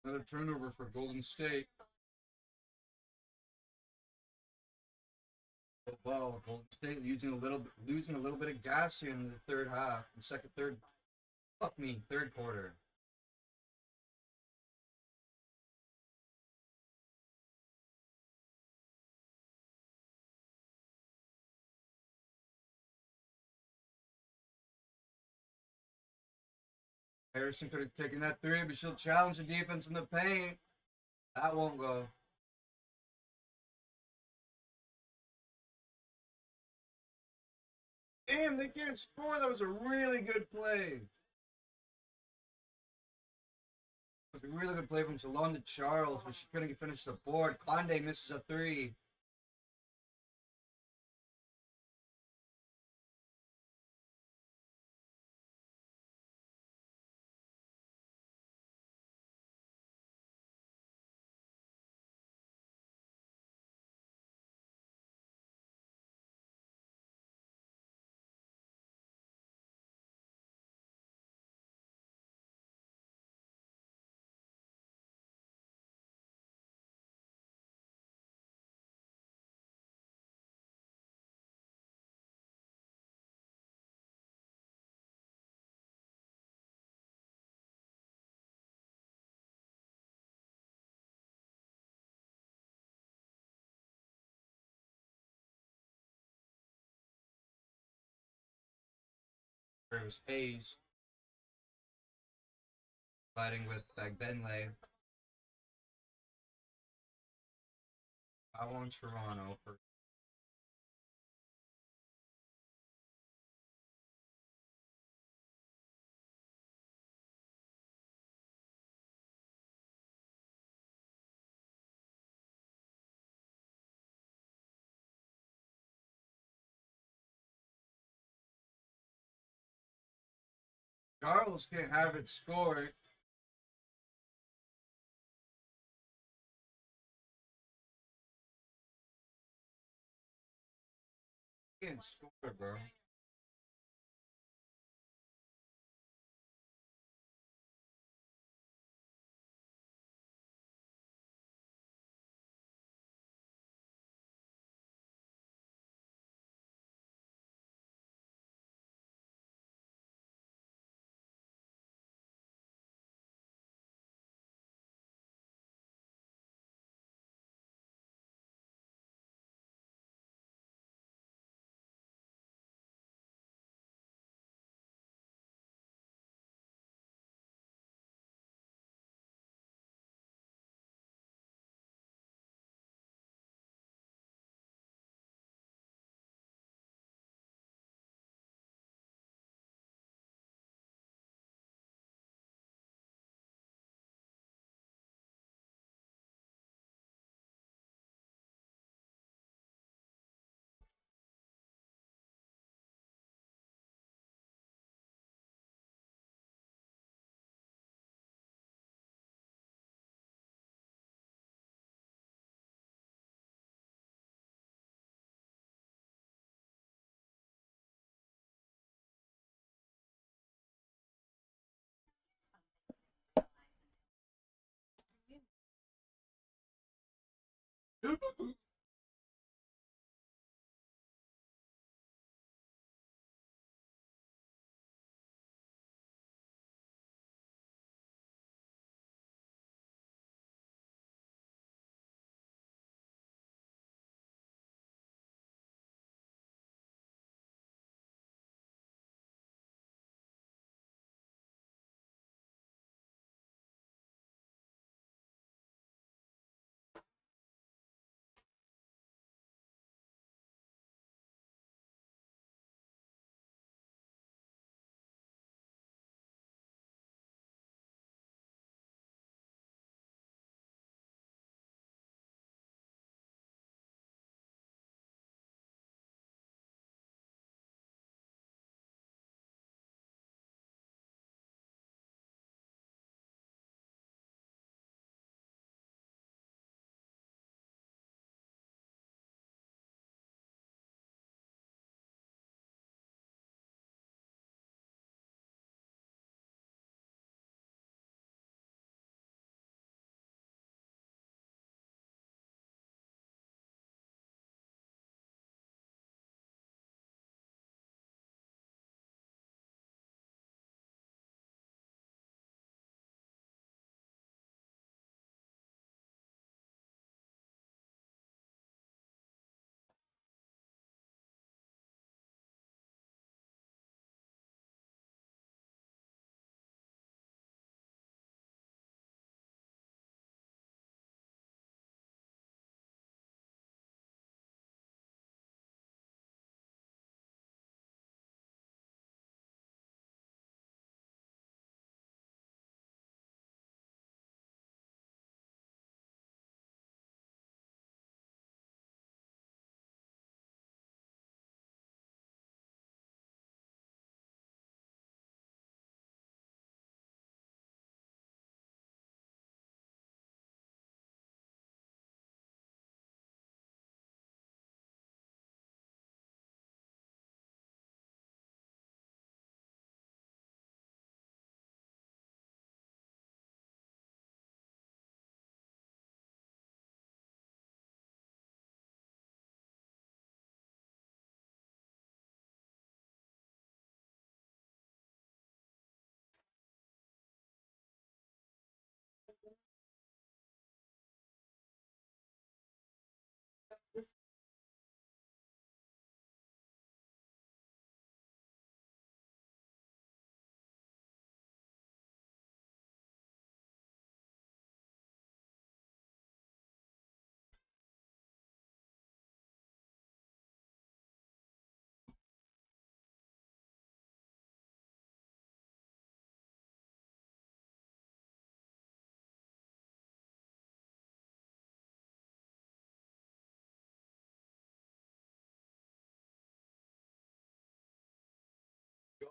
Speaker 1: Another turnover for Golden State. Oh, wow, Golden State losing a little bit of gas here in the third half. Third quarter. Harrison could have taken that 3, but she'll challenge the defense in the paint. That won't go. Damn, they can't score. That was a really good play. It was a really good play from Salonda Charles, but she couldn't finish the board. Conde misses a 3. It was Hayes fighting with Benley. I want Toronto for Charles can't have it scored. Can't score, bro.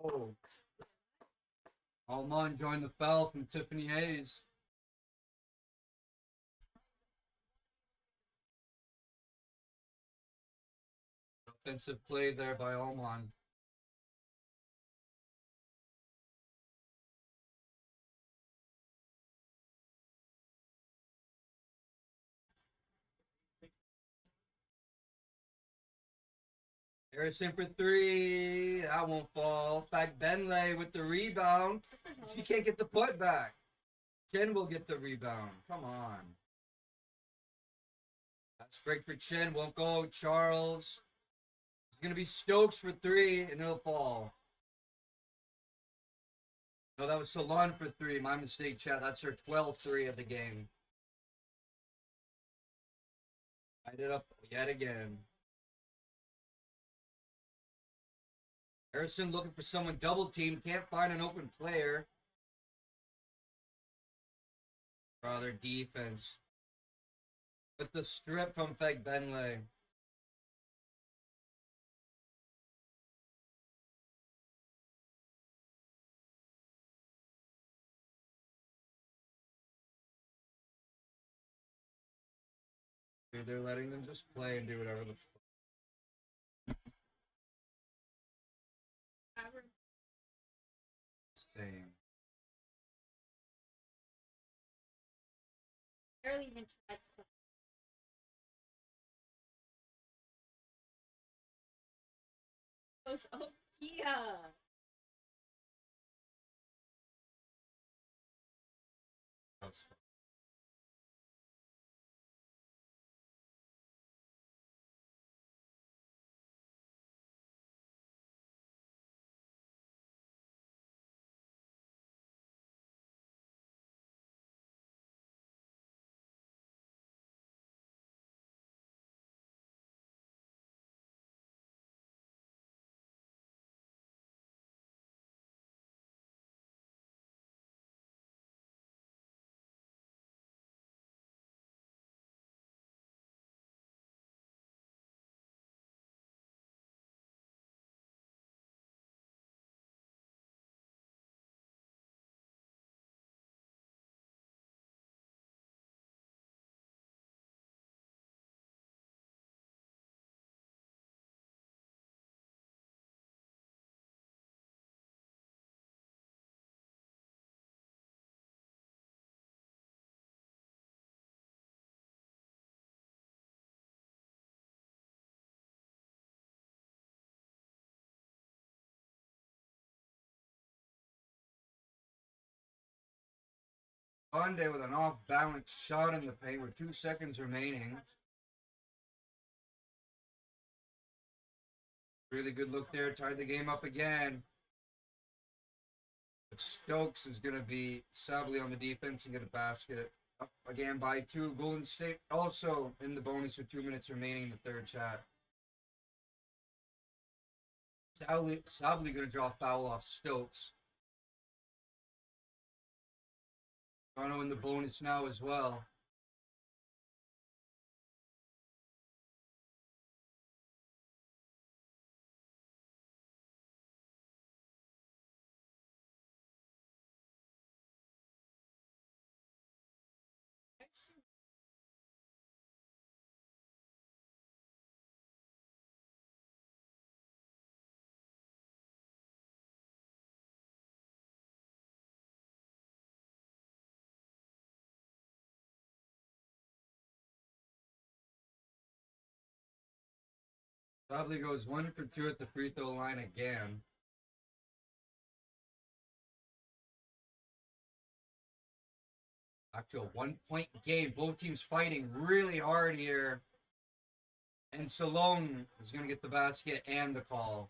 Speaker 1: Go. Almond joined the foul from Tiffany Hayes. Offensive play there by Almond. Harrison for three. That won't fall. In fact, Benley with the rebound. She can't get the put back. Chen will get the rebound. Come on. That's break for Chen. Won't go. Charles. It's going to be Stokes for three, and it'll fall. No, that was Salon for three. My mistake, chat. That's her 12-3 of the game. Tied it up yet again. Harrison looking for someone double team. Can't find an open player. Oh, their defense. With the strip from Feg Benley. Dude, they're letting them just play and do whatever the same.
Speaker 2: Barely even tries to. Oh, yeah.
Speaker 1: That's fun. Conde with an off-balance shot in the paint with 2 seconds remaining. Really good look there. Tied the game up again. But Stokes is going to be sadly on the defense and get a basket. Up again by 2. Golden State also in the bonus with 2 minutes remaining in the third chat. Sadly going to draw foul off Stokes. Toronto in the bonus now as well. Sadly goes 1 for 2 at the free throw line again. Back to a 1-point game. Both teams fighting really hard here. And Salone is going to get the basket and the call.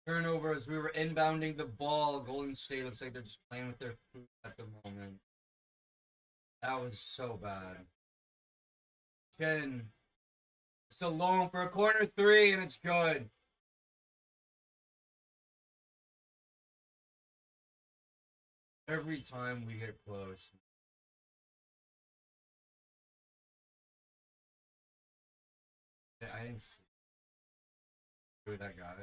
Speaker 1: Turnover as we were inbounding the ball. Golden State looks like they're just playing with their food at the moment. That was so bad. Chen. Salone for a corner three, and it's good. Every time we get close. I didn't see that guy.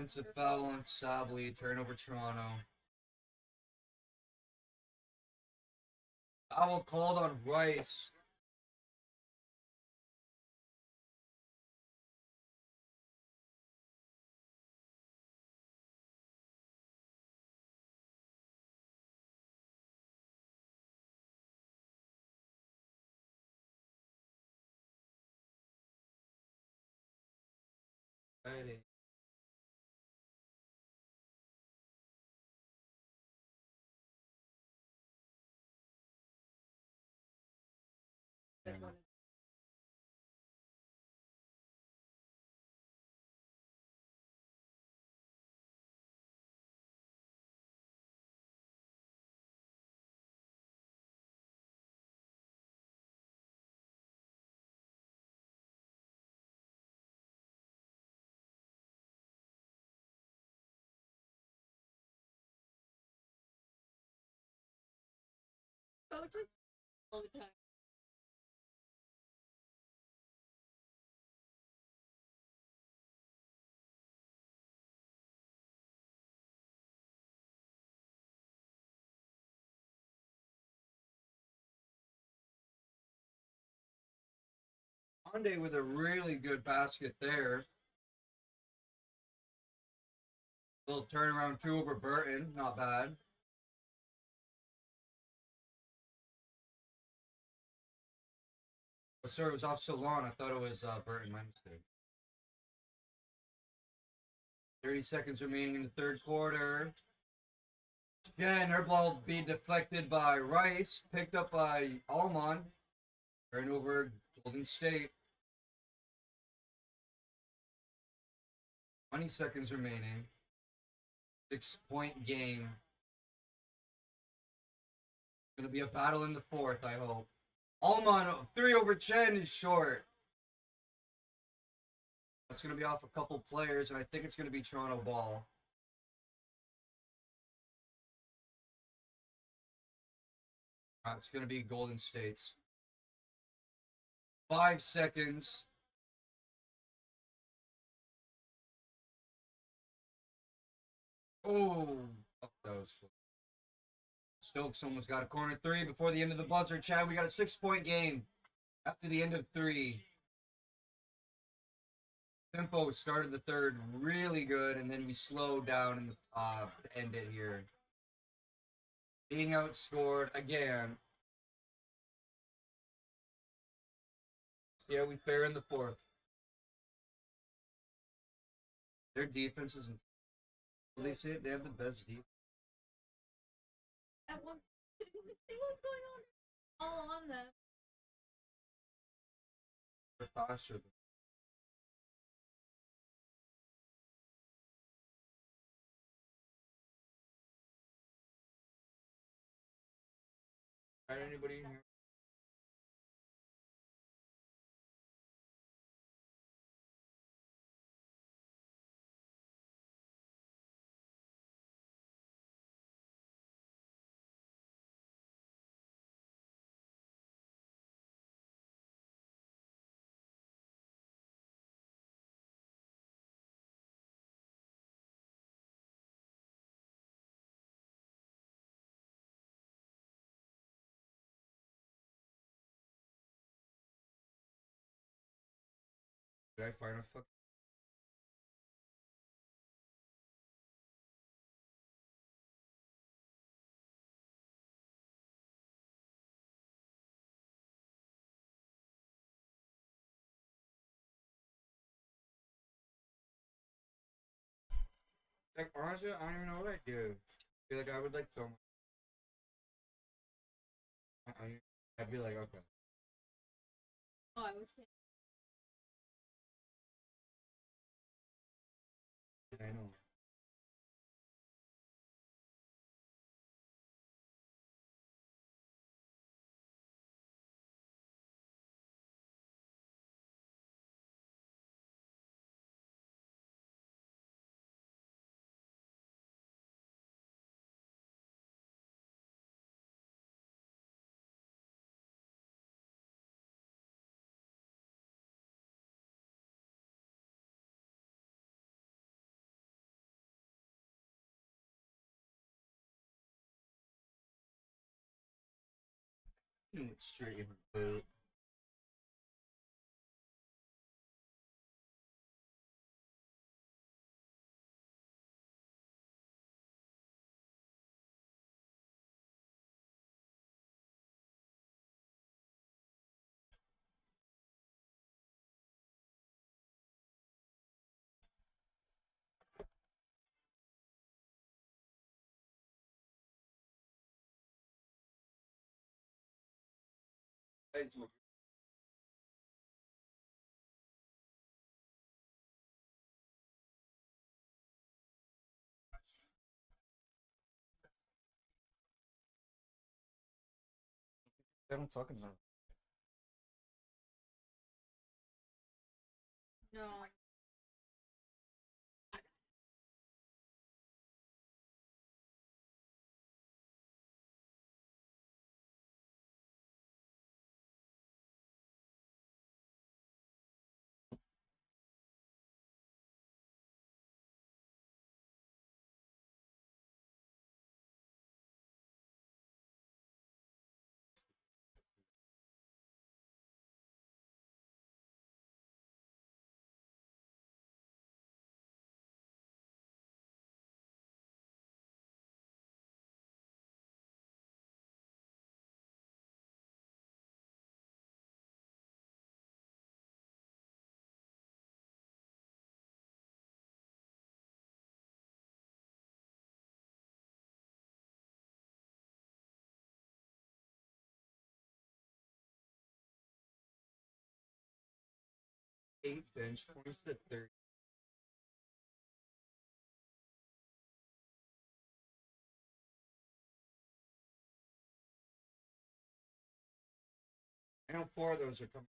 Speaker 1: Offensive foul on Sabley. Turnover Toronto. Foul called on Rice. Friday.
Speaker 2: Coaches all the time.
Speaker 1: Monday with a really good basket there. Little turnaround two over Burton. Not bad. Oh, sorry, it was off Salon. I thought it was Burton. My mistake. 30 seconds remaining in the third quarter. Jen, her ball will be deflected by Rice. Picked up by Almond. Turnover Golden State. 20 seconds remaining. 6-point game. Gonna be a battle in the fourth, I hope. Almond, 3 over Chen is short. That's gonna be off a couple players, and I think it's gonna be Toronto ball. It's gonna be Golden State's. 5 seconds. Oh, that was cool. Stokes almost got a corner three before the end of the buzzer. Chad, we got a 6-point game after the end of 3. Tempo started the third really good, and then we slowed down in the, to end it here. Being outscored again. Yeah, we fare in the fourth. Their defense isn't. They say they have the best defense.
Speaker 2: At one, see what's going on all on them.
Speaker 1: They're faster. Right, anybody in here? Did I find a fuck? Like, honestly, I don't even know what I do. I feel like I would like so much. I'd be like, okay.
Speaker 2: Oh, I was saying.
Speaker 1: I know. Straight in the boot. Hey, so I'm talking about.
Speaker 2: No. Eight bench points to 30. I know 4 of those are coming.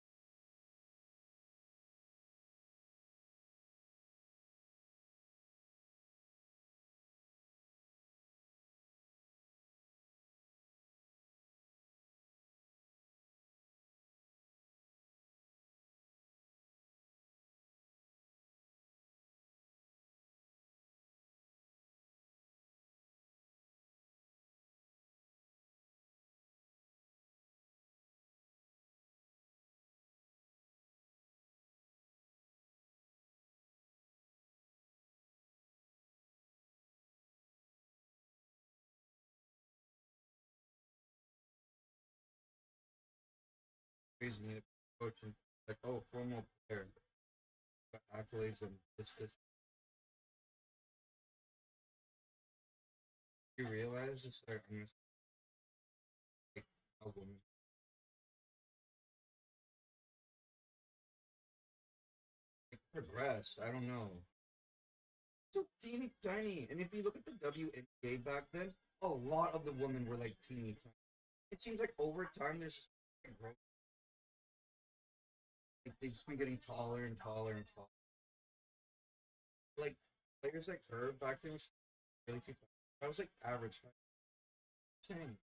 Speaker 2: Reason you coach and like, oh, former player, got accolades and this. You realize it's like I'm gonna like album like, progressed. I don't know. So teeny tiny, and if you look at the WNBA back then, a lot of the women were like teeny tiny.
Speaker 1: It seems like over time there's just growth. Like, they've just been getting taller and taller and taller. Like players like her back then was really too. I was like average. Dang.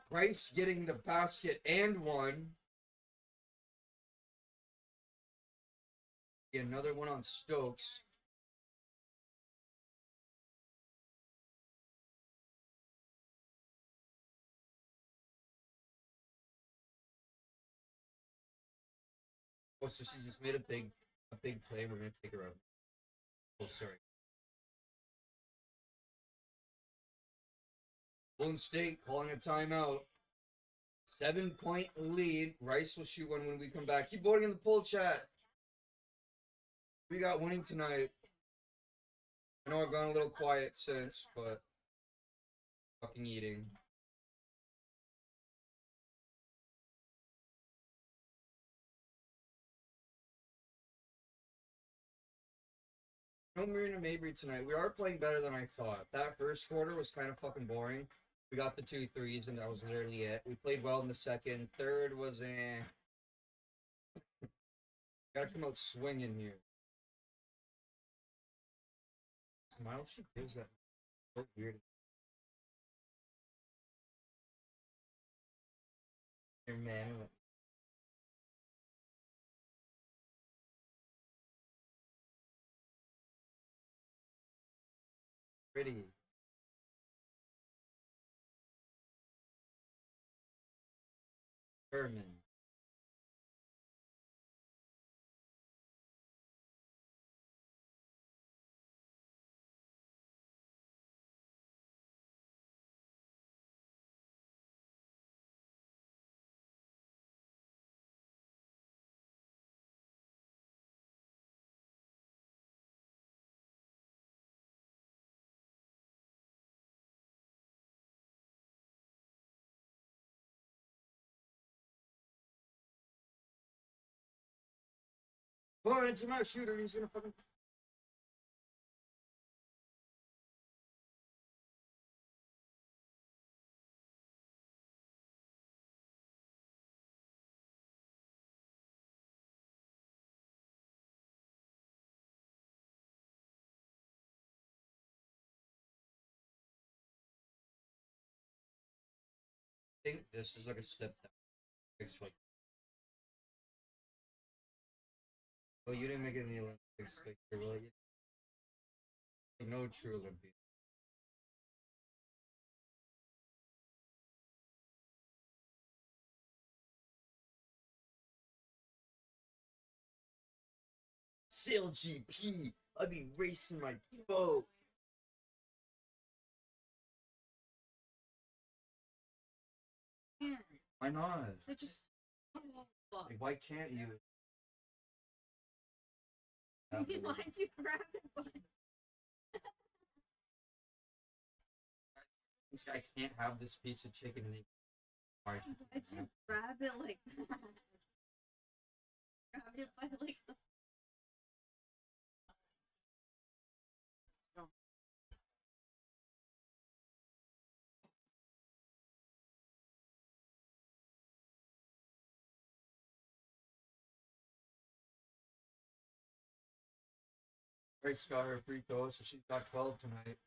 Speaker 1: Rice getting the basket and one. Another one on Stokes. Oh, so she just made a big play. We're gonna take her out. Oh, sorry. Golden State calling a timeout. 7-point lead. Rice will shoot one when we come back. Keep voting in the poll chat. We got winning tonight. I know I've gone a little quiet since, but fucking eating. No Marina Mabry tonight. We are playing better than I thought. That first quarter was kind of fucking boring. We got the 2 threes, and that was literally it. We played well in the second. Third was gotta come out swinging here. Smile she gives that so weird. Your man. Pretty. Herman. Oh, it's a mouse shooter. He's gonna fucking. I think this is like a step down. Like, oh, you didn't make it in the Olympics, Victor, will you? No true Olympian. Sail GP. I'd be racing my boat. Why not?
Speaker 3: So just
Speaker 1: Like, why can't you?
Speaker 3: why'd you grab it?
Speaker 1: This guy can't have this piece of chicken and
Speaker 3: Why'd you grab it like that? Grab it by like the.
Speaker 1: Grace got her free throws, so she's got 12 tonight.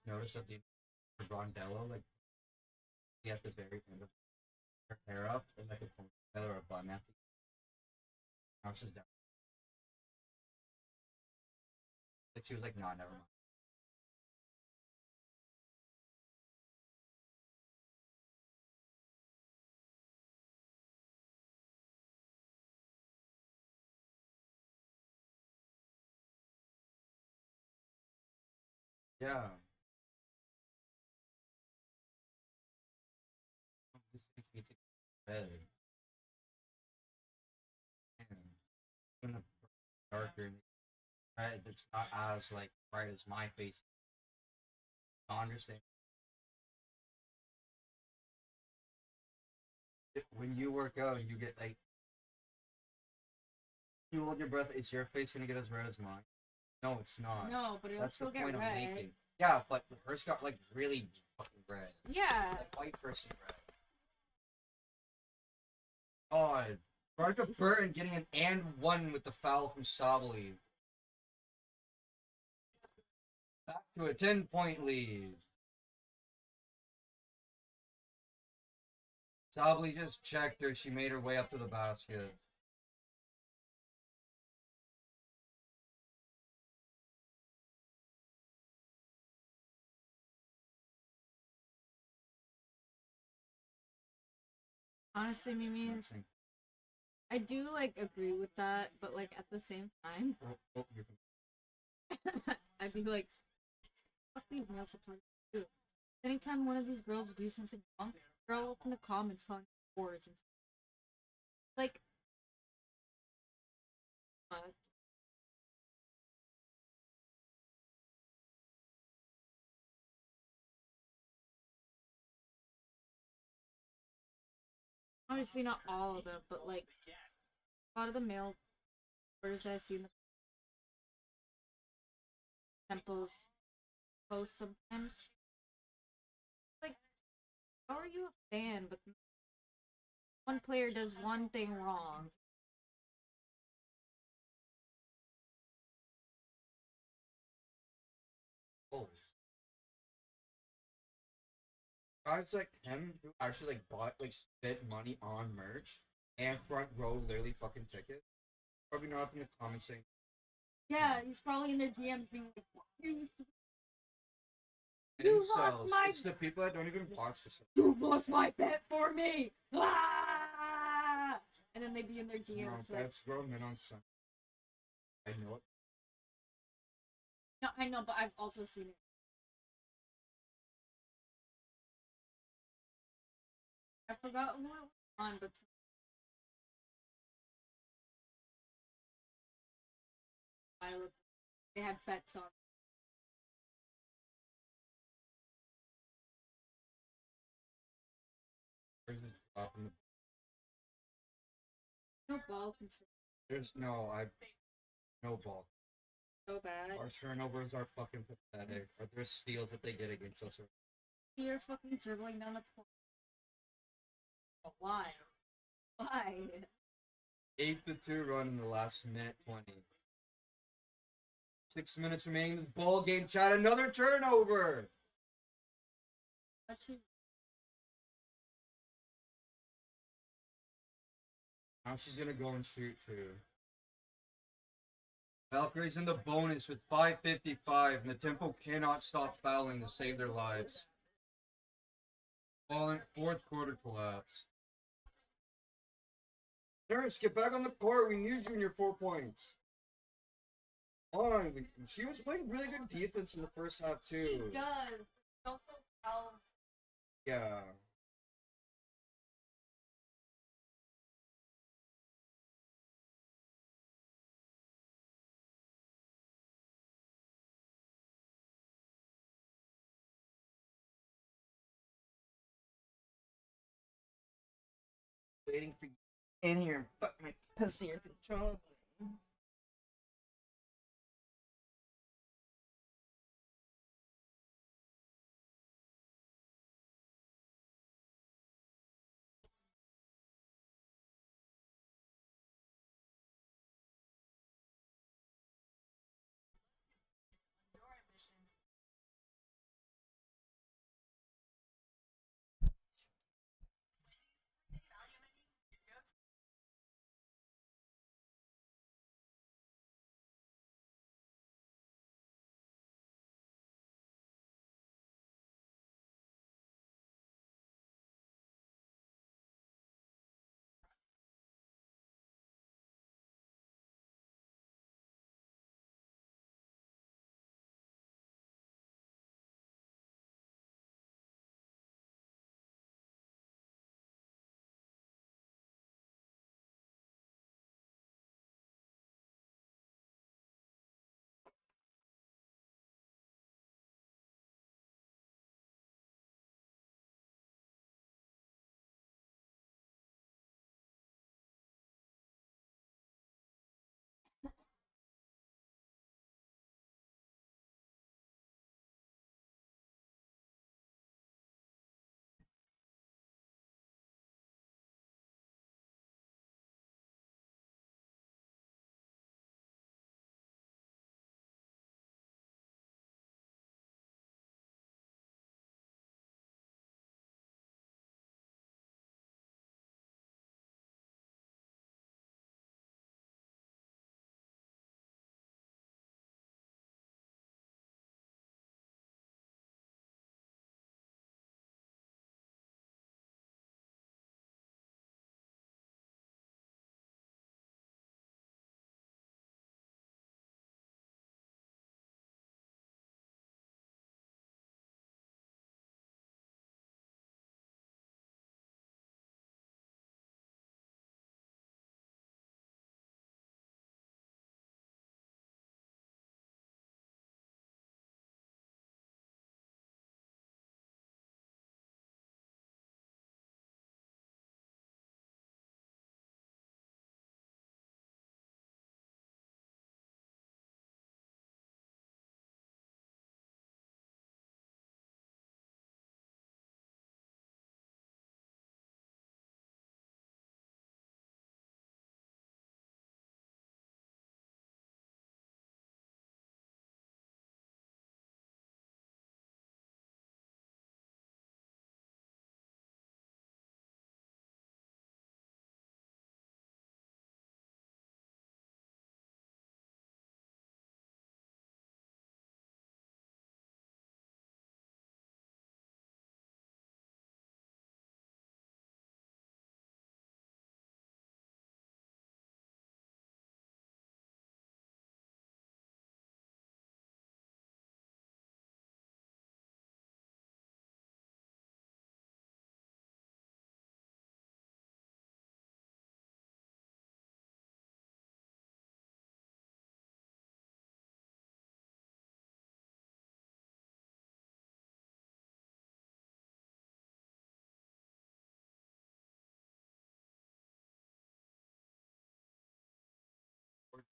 Speaker 2: noticed that the Rondello, like, he at the very end of her hair up and like a ponytail or a bun at the now she's down. Like she was like, nah, never mind. Yeah. This makes me take red. Man. When the darker red, it's not as like bright as my face. I understand. When you work out and you get like you hold your breath, is your face gonna get as red as mine? No, it's not.
Speaker 4: No, but it'll
Speaker 2: That's the
Speaker 4: still get
Speaker 2: point I'm
Speaker 4: red.
Speaker 2: making. Yeah, but hers got like really fucking red.
Speaker 4: Yeah.
Speaker 2: Like white person red. God. Veronica Burton getting an and one with the foul from Sabali. Back to a 10-point lead. Sabali just checked her. She made her way up to the basket.
Speaker 4: Honestly, Mimi, I do like agree with that, but like at the same time, I'd be like, fuck these male supporters too. Anytime one of these girls do something wrong, they're all up in the comments calling words and stuff. Like, obviously not all of them, but like a lot of the male supporters I see in the tempos post sometimes. Like, how are you a fan, but one player does one thing wrong?
Speaker 2: Oh. Guys like him who actually like bought like spent money on merch and front row literally fucking tickets. Probably not up in the comments saying
Speaker 4: Yeah, he's probably in their DMs being like, "You used to, you lost
Speaker 2: incels.
Speaker 4: my,
Speaker 2: It's the people that don't even watch this.
Speaker 4: you lost my bet for me." Ah! And then they be in their
Speaker 2: No,
Speaker 4: DMs like,
Speaker 2: that's grown men on some. I know it.
Speaker 4: no, I know, but I've also seen it. I forgot who it was on, but they had bets on.
Speaker 2: There's this drop in the,
Speaker 4: No ball control.
Speaker 2: there's no I no ball.
Speaker 4: So bad.
Speaker 2: Our turnovers are fucking pathetic. Or there's steals that they get against us.
Speaker 4: You're fucking dribbling down the court. But why? Why?
Speaker 2: 8-2 run in the last minute 20. 6 minutes remaining in the ball game. Chad, another turnover.
Speaker 4: What you?
Speaker 2: Now she's gonna go and shoot too. Valkyries in the bonus with 5:55, and the tempo cannot stop fouling to save their lives. Falling fourth quarter collapse. Nurse, get back on the court. We need you in your 4 points. On. She was playing really good defense in the first half too.
Speaker 4: She does. She also fouls.
Speaker 2: Yeah. Waiting for you in here and fuck my pussy or control.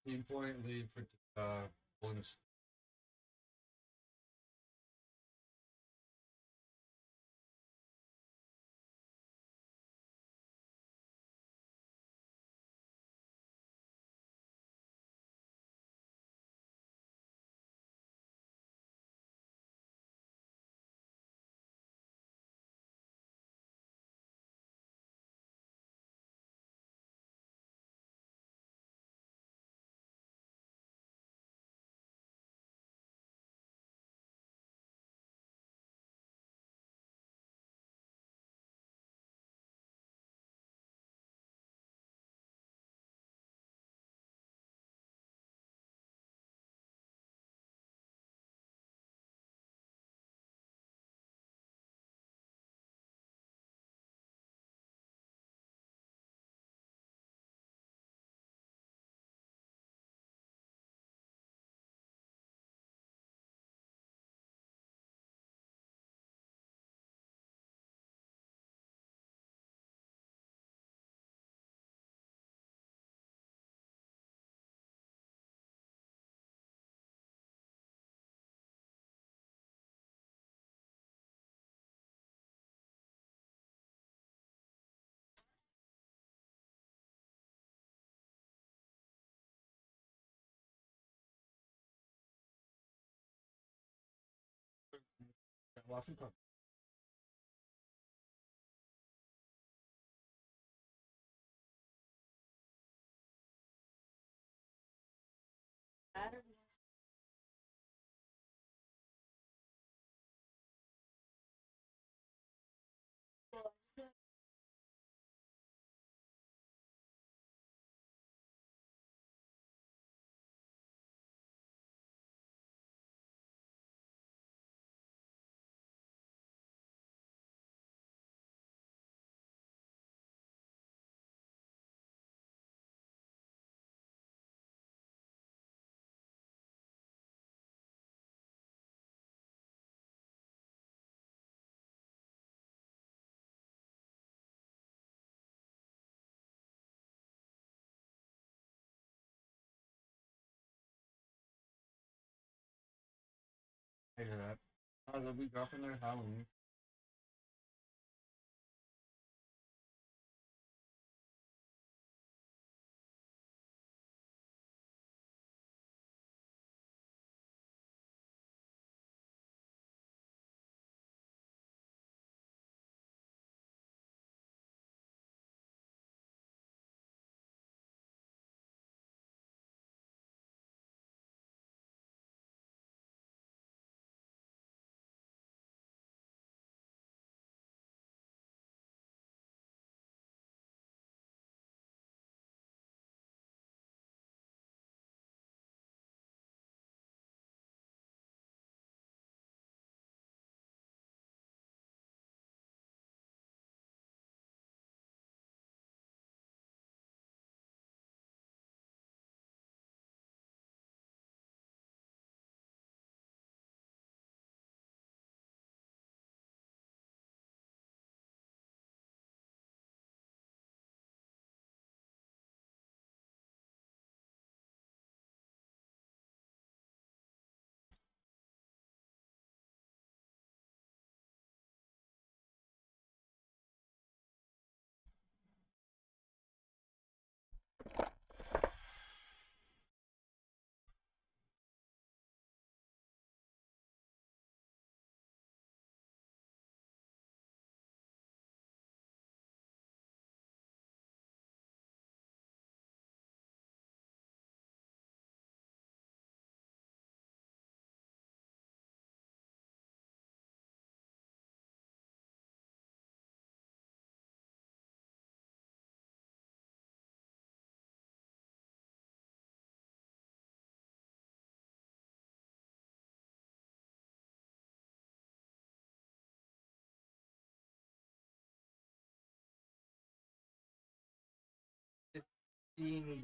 Speaker 1: 15-point lead for Golden State. Washington.
Speaker 4: Batteries.
Speaker 1: I hear that. Oh, they'll be dropping their Halloween.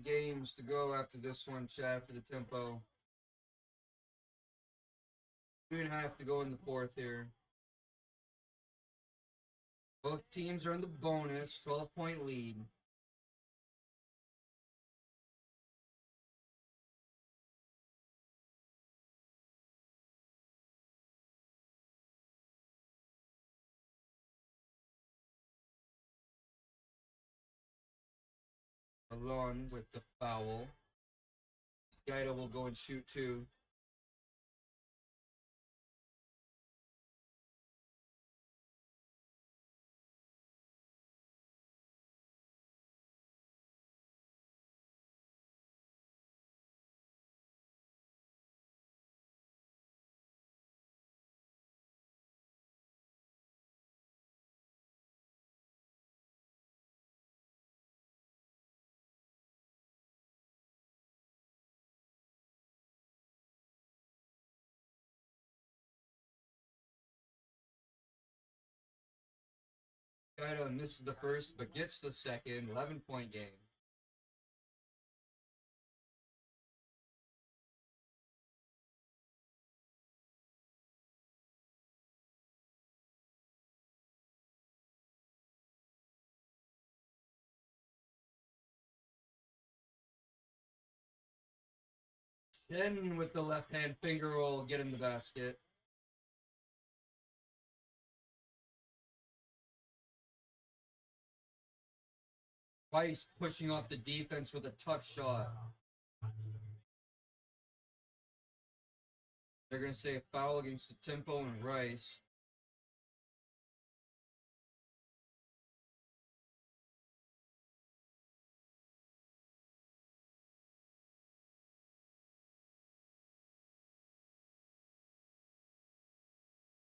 Speaker 1: Games to go after this one, Chad, for the tempo. 3.5 to go in the fourth here. Both teams are in the bonus, 12-point lead. Alon with the foul. Skaida will go and shoot 2. Skaida misses the first, but gets the second. 11-point game. Then with the left hand finger roll, get in the basket. Rice pushing off the defense with a tough shot. They're going to say a foul against the tempo and Rice.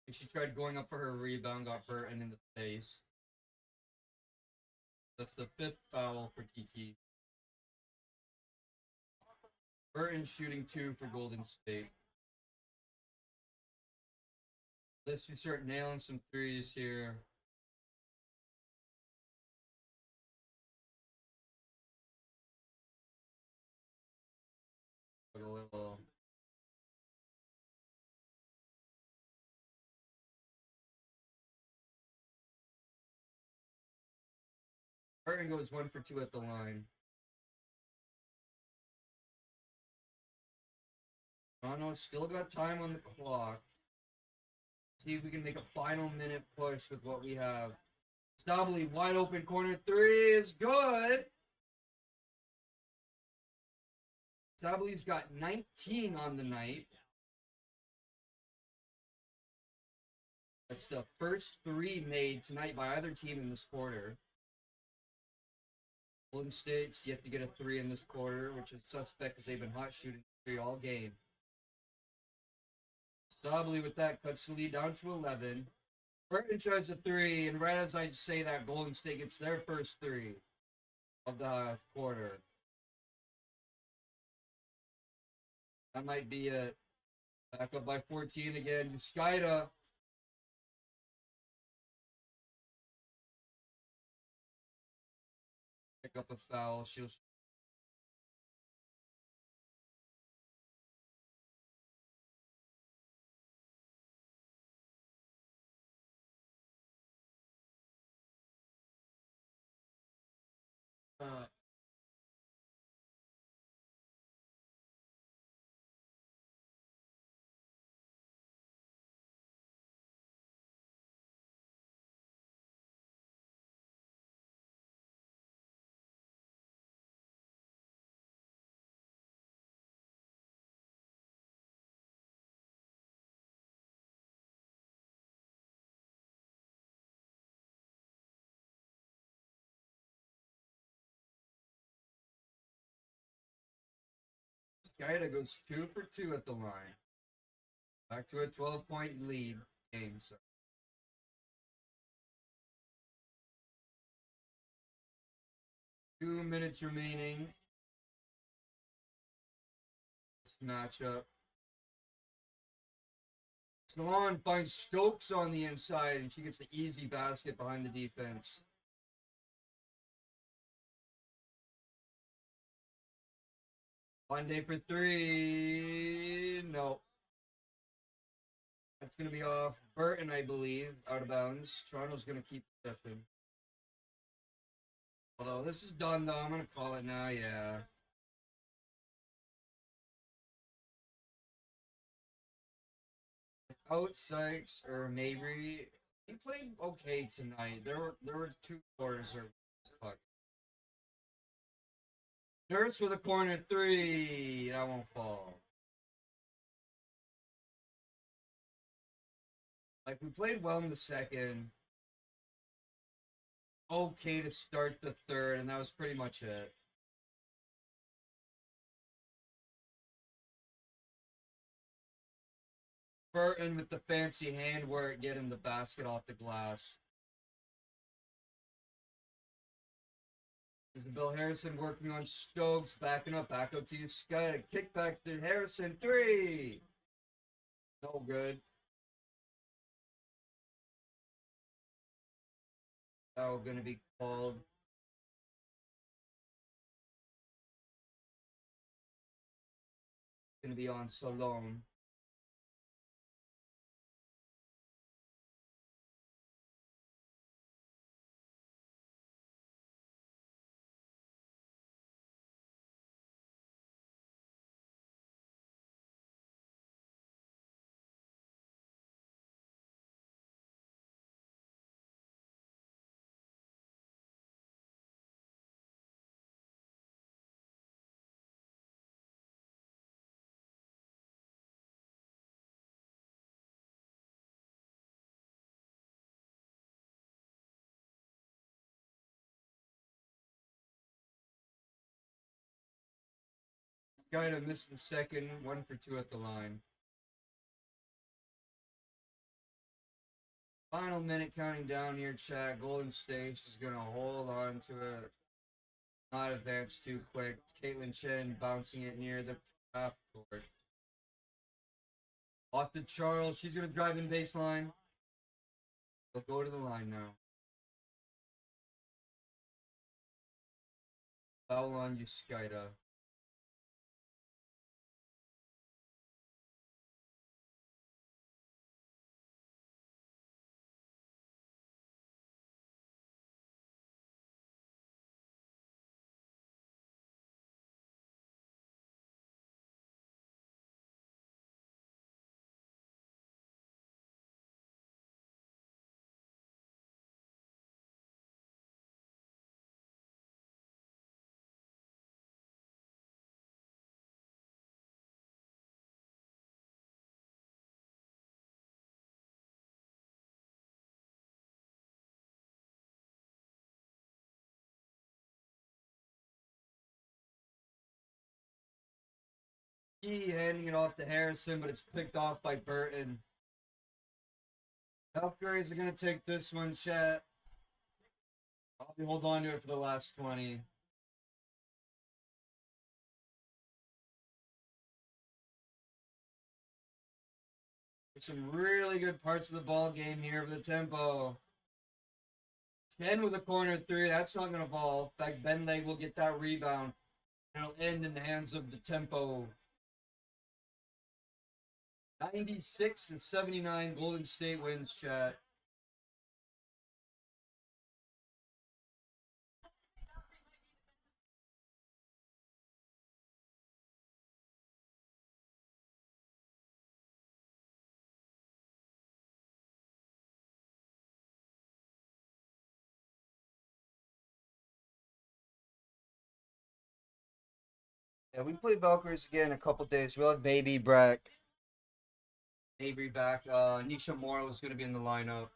Speaker 1: She tried going up for her rebound, got hurt and in the face. That's the 5th foul for Kiki. Burton shooting 2 for Golden State. Let's start nailing some threes here. A little. Burton goes 1 for 2 at the line. Toronto still got time on the clock. See if we can make a final minute push with what we have. Stably, wide open corner 3 is good. Stably's got 19 on the night. That's the first 3 made tonight by either team in this quarter. Golden State's yet to get a 3 in this quarter, which is suspect because they've been hot shooting 3 all game. Stably with that cuts the lead down to 11. Burton tries a 3, and right as I say that, Golden State gets their first 3 of the quarter. That might be it. Back up by 14 again. Skaida. Pick up a foul. She'll. Skaida goes 2 for 2 at the line. Back to a 12-point lead game, so. Two minutes remaining. This matchup. Salon finds Stokes on the inside, and she gets the easy basket behind the defense. One day for 3. No. That's going to be off. Burton, I believe, out of bounds. Toronto's going to keep possession. Although this is done, though. I'm going to call it now, yeah. Without Sykes or Mabry, he played okay tonight. There were 2 quarters or fuck. Nurse with a corner three. That won't fall. Like, we played well in the second. Okay to start the third, and that was pretty much it. Burton with the fancy handwork getting the basket off the glass. Isabel Harrison working on Stokes, backing up, back out to you, Sky, a kick back to Harrison, three! No good. Foul gonna be called. Gonna be on Salome. Guy to miss the second, 1 for 2 at the line. Final minute counting down here, chat. Golden State is gonna hold on to it. Not advance too quick. Caitlin Chen bouncing it near the half court. Off to Charles. She's gonna drive in baseline. They'll go to the line now. Foul on you, Skyda. He handing it off to Harrison, but it's picked off by Burton. Valkyries are gonna take this one, chat. I'll hold on to it for the last 20. Some really good parts of the ball game here for the tempo. 10 with a corner three. That's not going to fall. In fact, Ben Leg will get that rebound. And it'll end in the hands of the tempo. 96-79. Golden State wins, chat. Yeah, we play Valkyries again in a couple days. We'll have Baby back. Baby back. Nisha Moore was going to be in the lineup.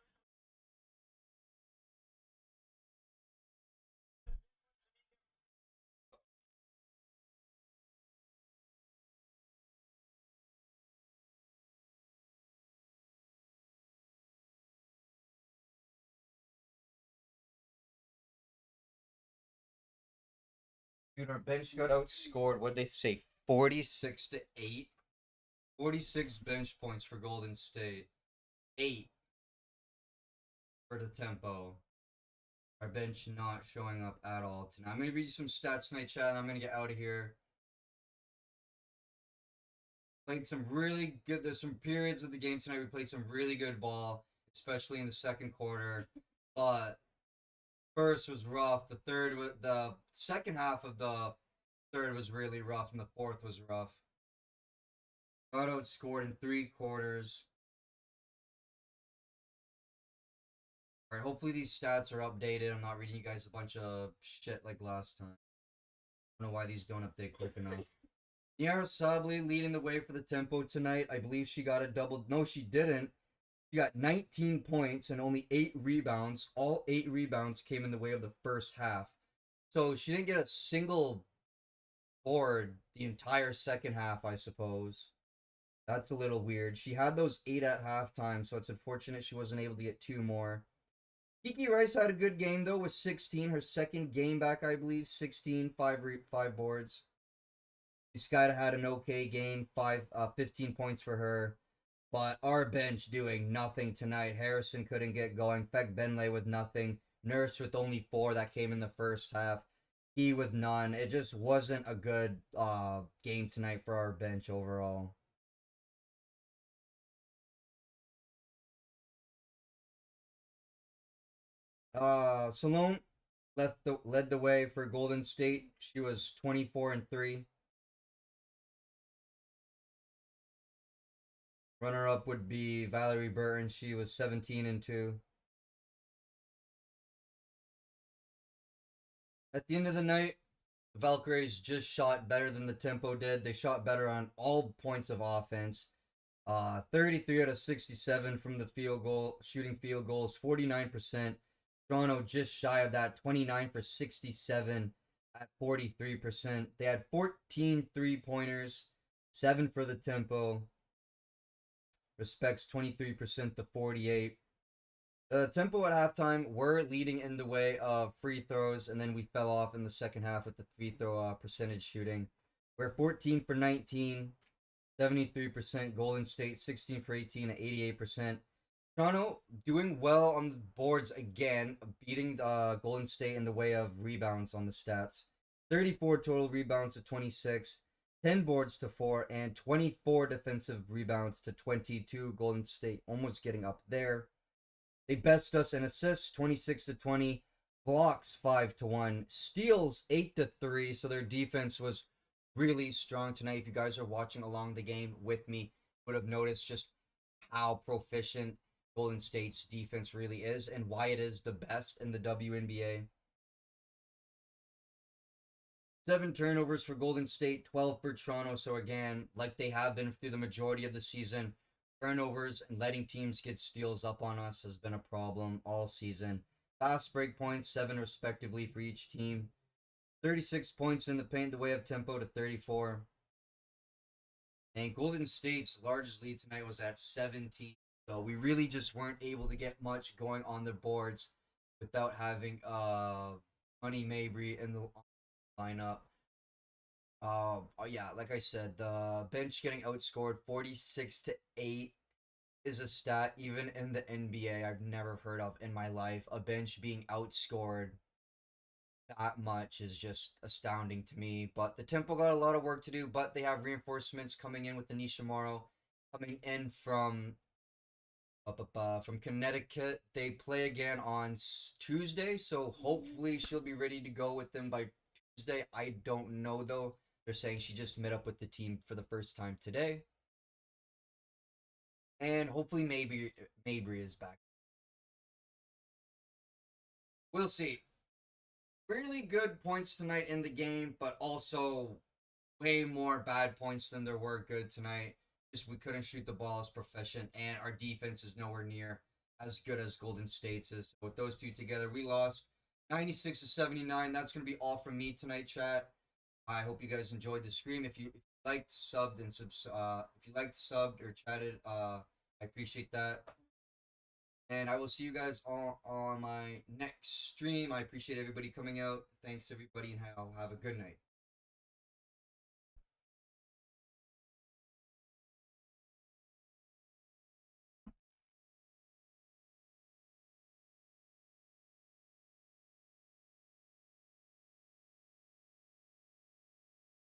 Speaker 1: Dude, our bench got outscored. What'd they say? 46-8. 46 bench points for Golden State. 8 for the tempo. Our bench not showing up at all tonight. I'm going to read you some stats tonight, chat, and I'm going to get out of here. Played some really good, there's some periods of the game tonight we played some really good ball, especially in the second quarter. But first was rough. The second half of the third was really rough, and the fourth was rough. Got outscored in 3 quarters. Alright, hopefully these stats are updated. I'm not reading you guys a bunch of shit like last time. I don't know why these don't update quick enough. Niara Sabli leading the way for the tempo tonight. I believe she got a double. No, she didn't. She got 19 points and only 8 rebounds. All 8 rebounds came in the way of the first half. So she didn't get a single board the entire second half, I suppose. That's a little weird. She had those 8 at halftime, so it's unfortunate she wasn't able to get 2 more. Kiki Rice had a good game, though, with 16. Her second game back, I believe. 16, 5 boards. Skyda had an okay game, 15 points for her. But our bench doing nothing tonight. Harrison couldn't get going. Feck Benley with nothing. Nurse with only 4 that came in the first half. He with none. It just wasn't a good game tonight for our bench overall. Salone led the way for Golden State. She was 24-3. Runner-up would be Valerie Burton. She was 17-2. At the end of the night, the Valkyries just shot better than the tempo did. They shot better on all points of offense. 33 out of 67 from the field goal, shooting field goals, 49%. Toronto just shy of that, 29 for 67 at 43%. They had 14 three-pointers, 7 for the tempo. Respects 23% to 48. The tempo at halftime were leading in the way of free throws, and then we fell off in the second half with the free throw percentage shooting. We're 14 for 19, 73%. Golden State 16 for 18 at 88%. Toronto doing well on the boards again, beating Golden State in the way of rebounds on the stats. 34 total rebounds to 26. 10 boards to 4, and 24 defensive rebounds to 22. Golden State almost getting up there. They best us in assists, 26-20. Blocks, 5-1. Steals, 8-3. So their defense was really strong tonight. If you guys are watching along the game with me, would have noticed just how proficient Golden State's defense really is and why it is the best in the WNBA. 7 turnovers for Golden State, 12 for Toronto. So again, like they have been through the majority of the season, turnovers and letting teams get steals up on us has been a problem all season. Fast break points, 7 respectively for each team. 36 points in the paint, the way of tempo to 34. And Golden State's largest lead tonight was at 17. So we really just weren't able to get much going on the boards without having Money Mabry in the lineup. Yeah, like I said, the bench getting outscored 46-8 is a stat even in the NBA I've never heard of in my life. A bench being outscored that much is just astounding to me. But the Temple got a lot of work to do, but they have reinforcements coming in with Anisha Morrow coming in from Connecticut. They play again on Tuesday, so hopefully she'll be ready to go with them by Tuesday. I don't know though. They're saying she just met up with the team for the first time today. And hopefully Mabry is back. We'll see. Really good points tonight in the game, but also way more bad points than there were good tonight. Just we couldn't shoot the ball as proficient, and our defense is nowhere near as good as Golden State's is. With those two together, we lost 96-79. That's going to be all from me tonight, chat. I hope you guys enjoyed the stream. If you liked, subbed, and or chatted, I appreciate that. And I will see you guys on my next stream. I appreciate everybody coming out. Thanks, everybody, and have a good night.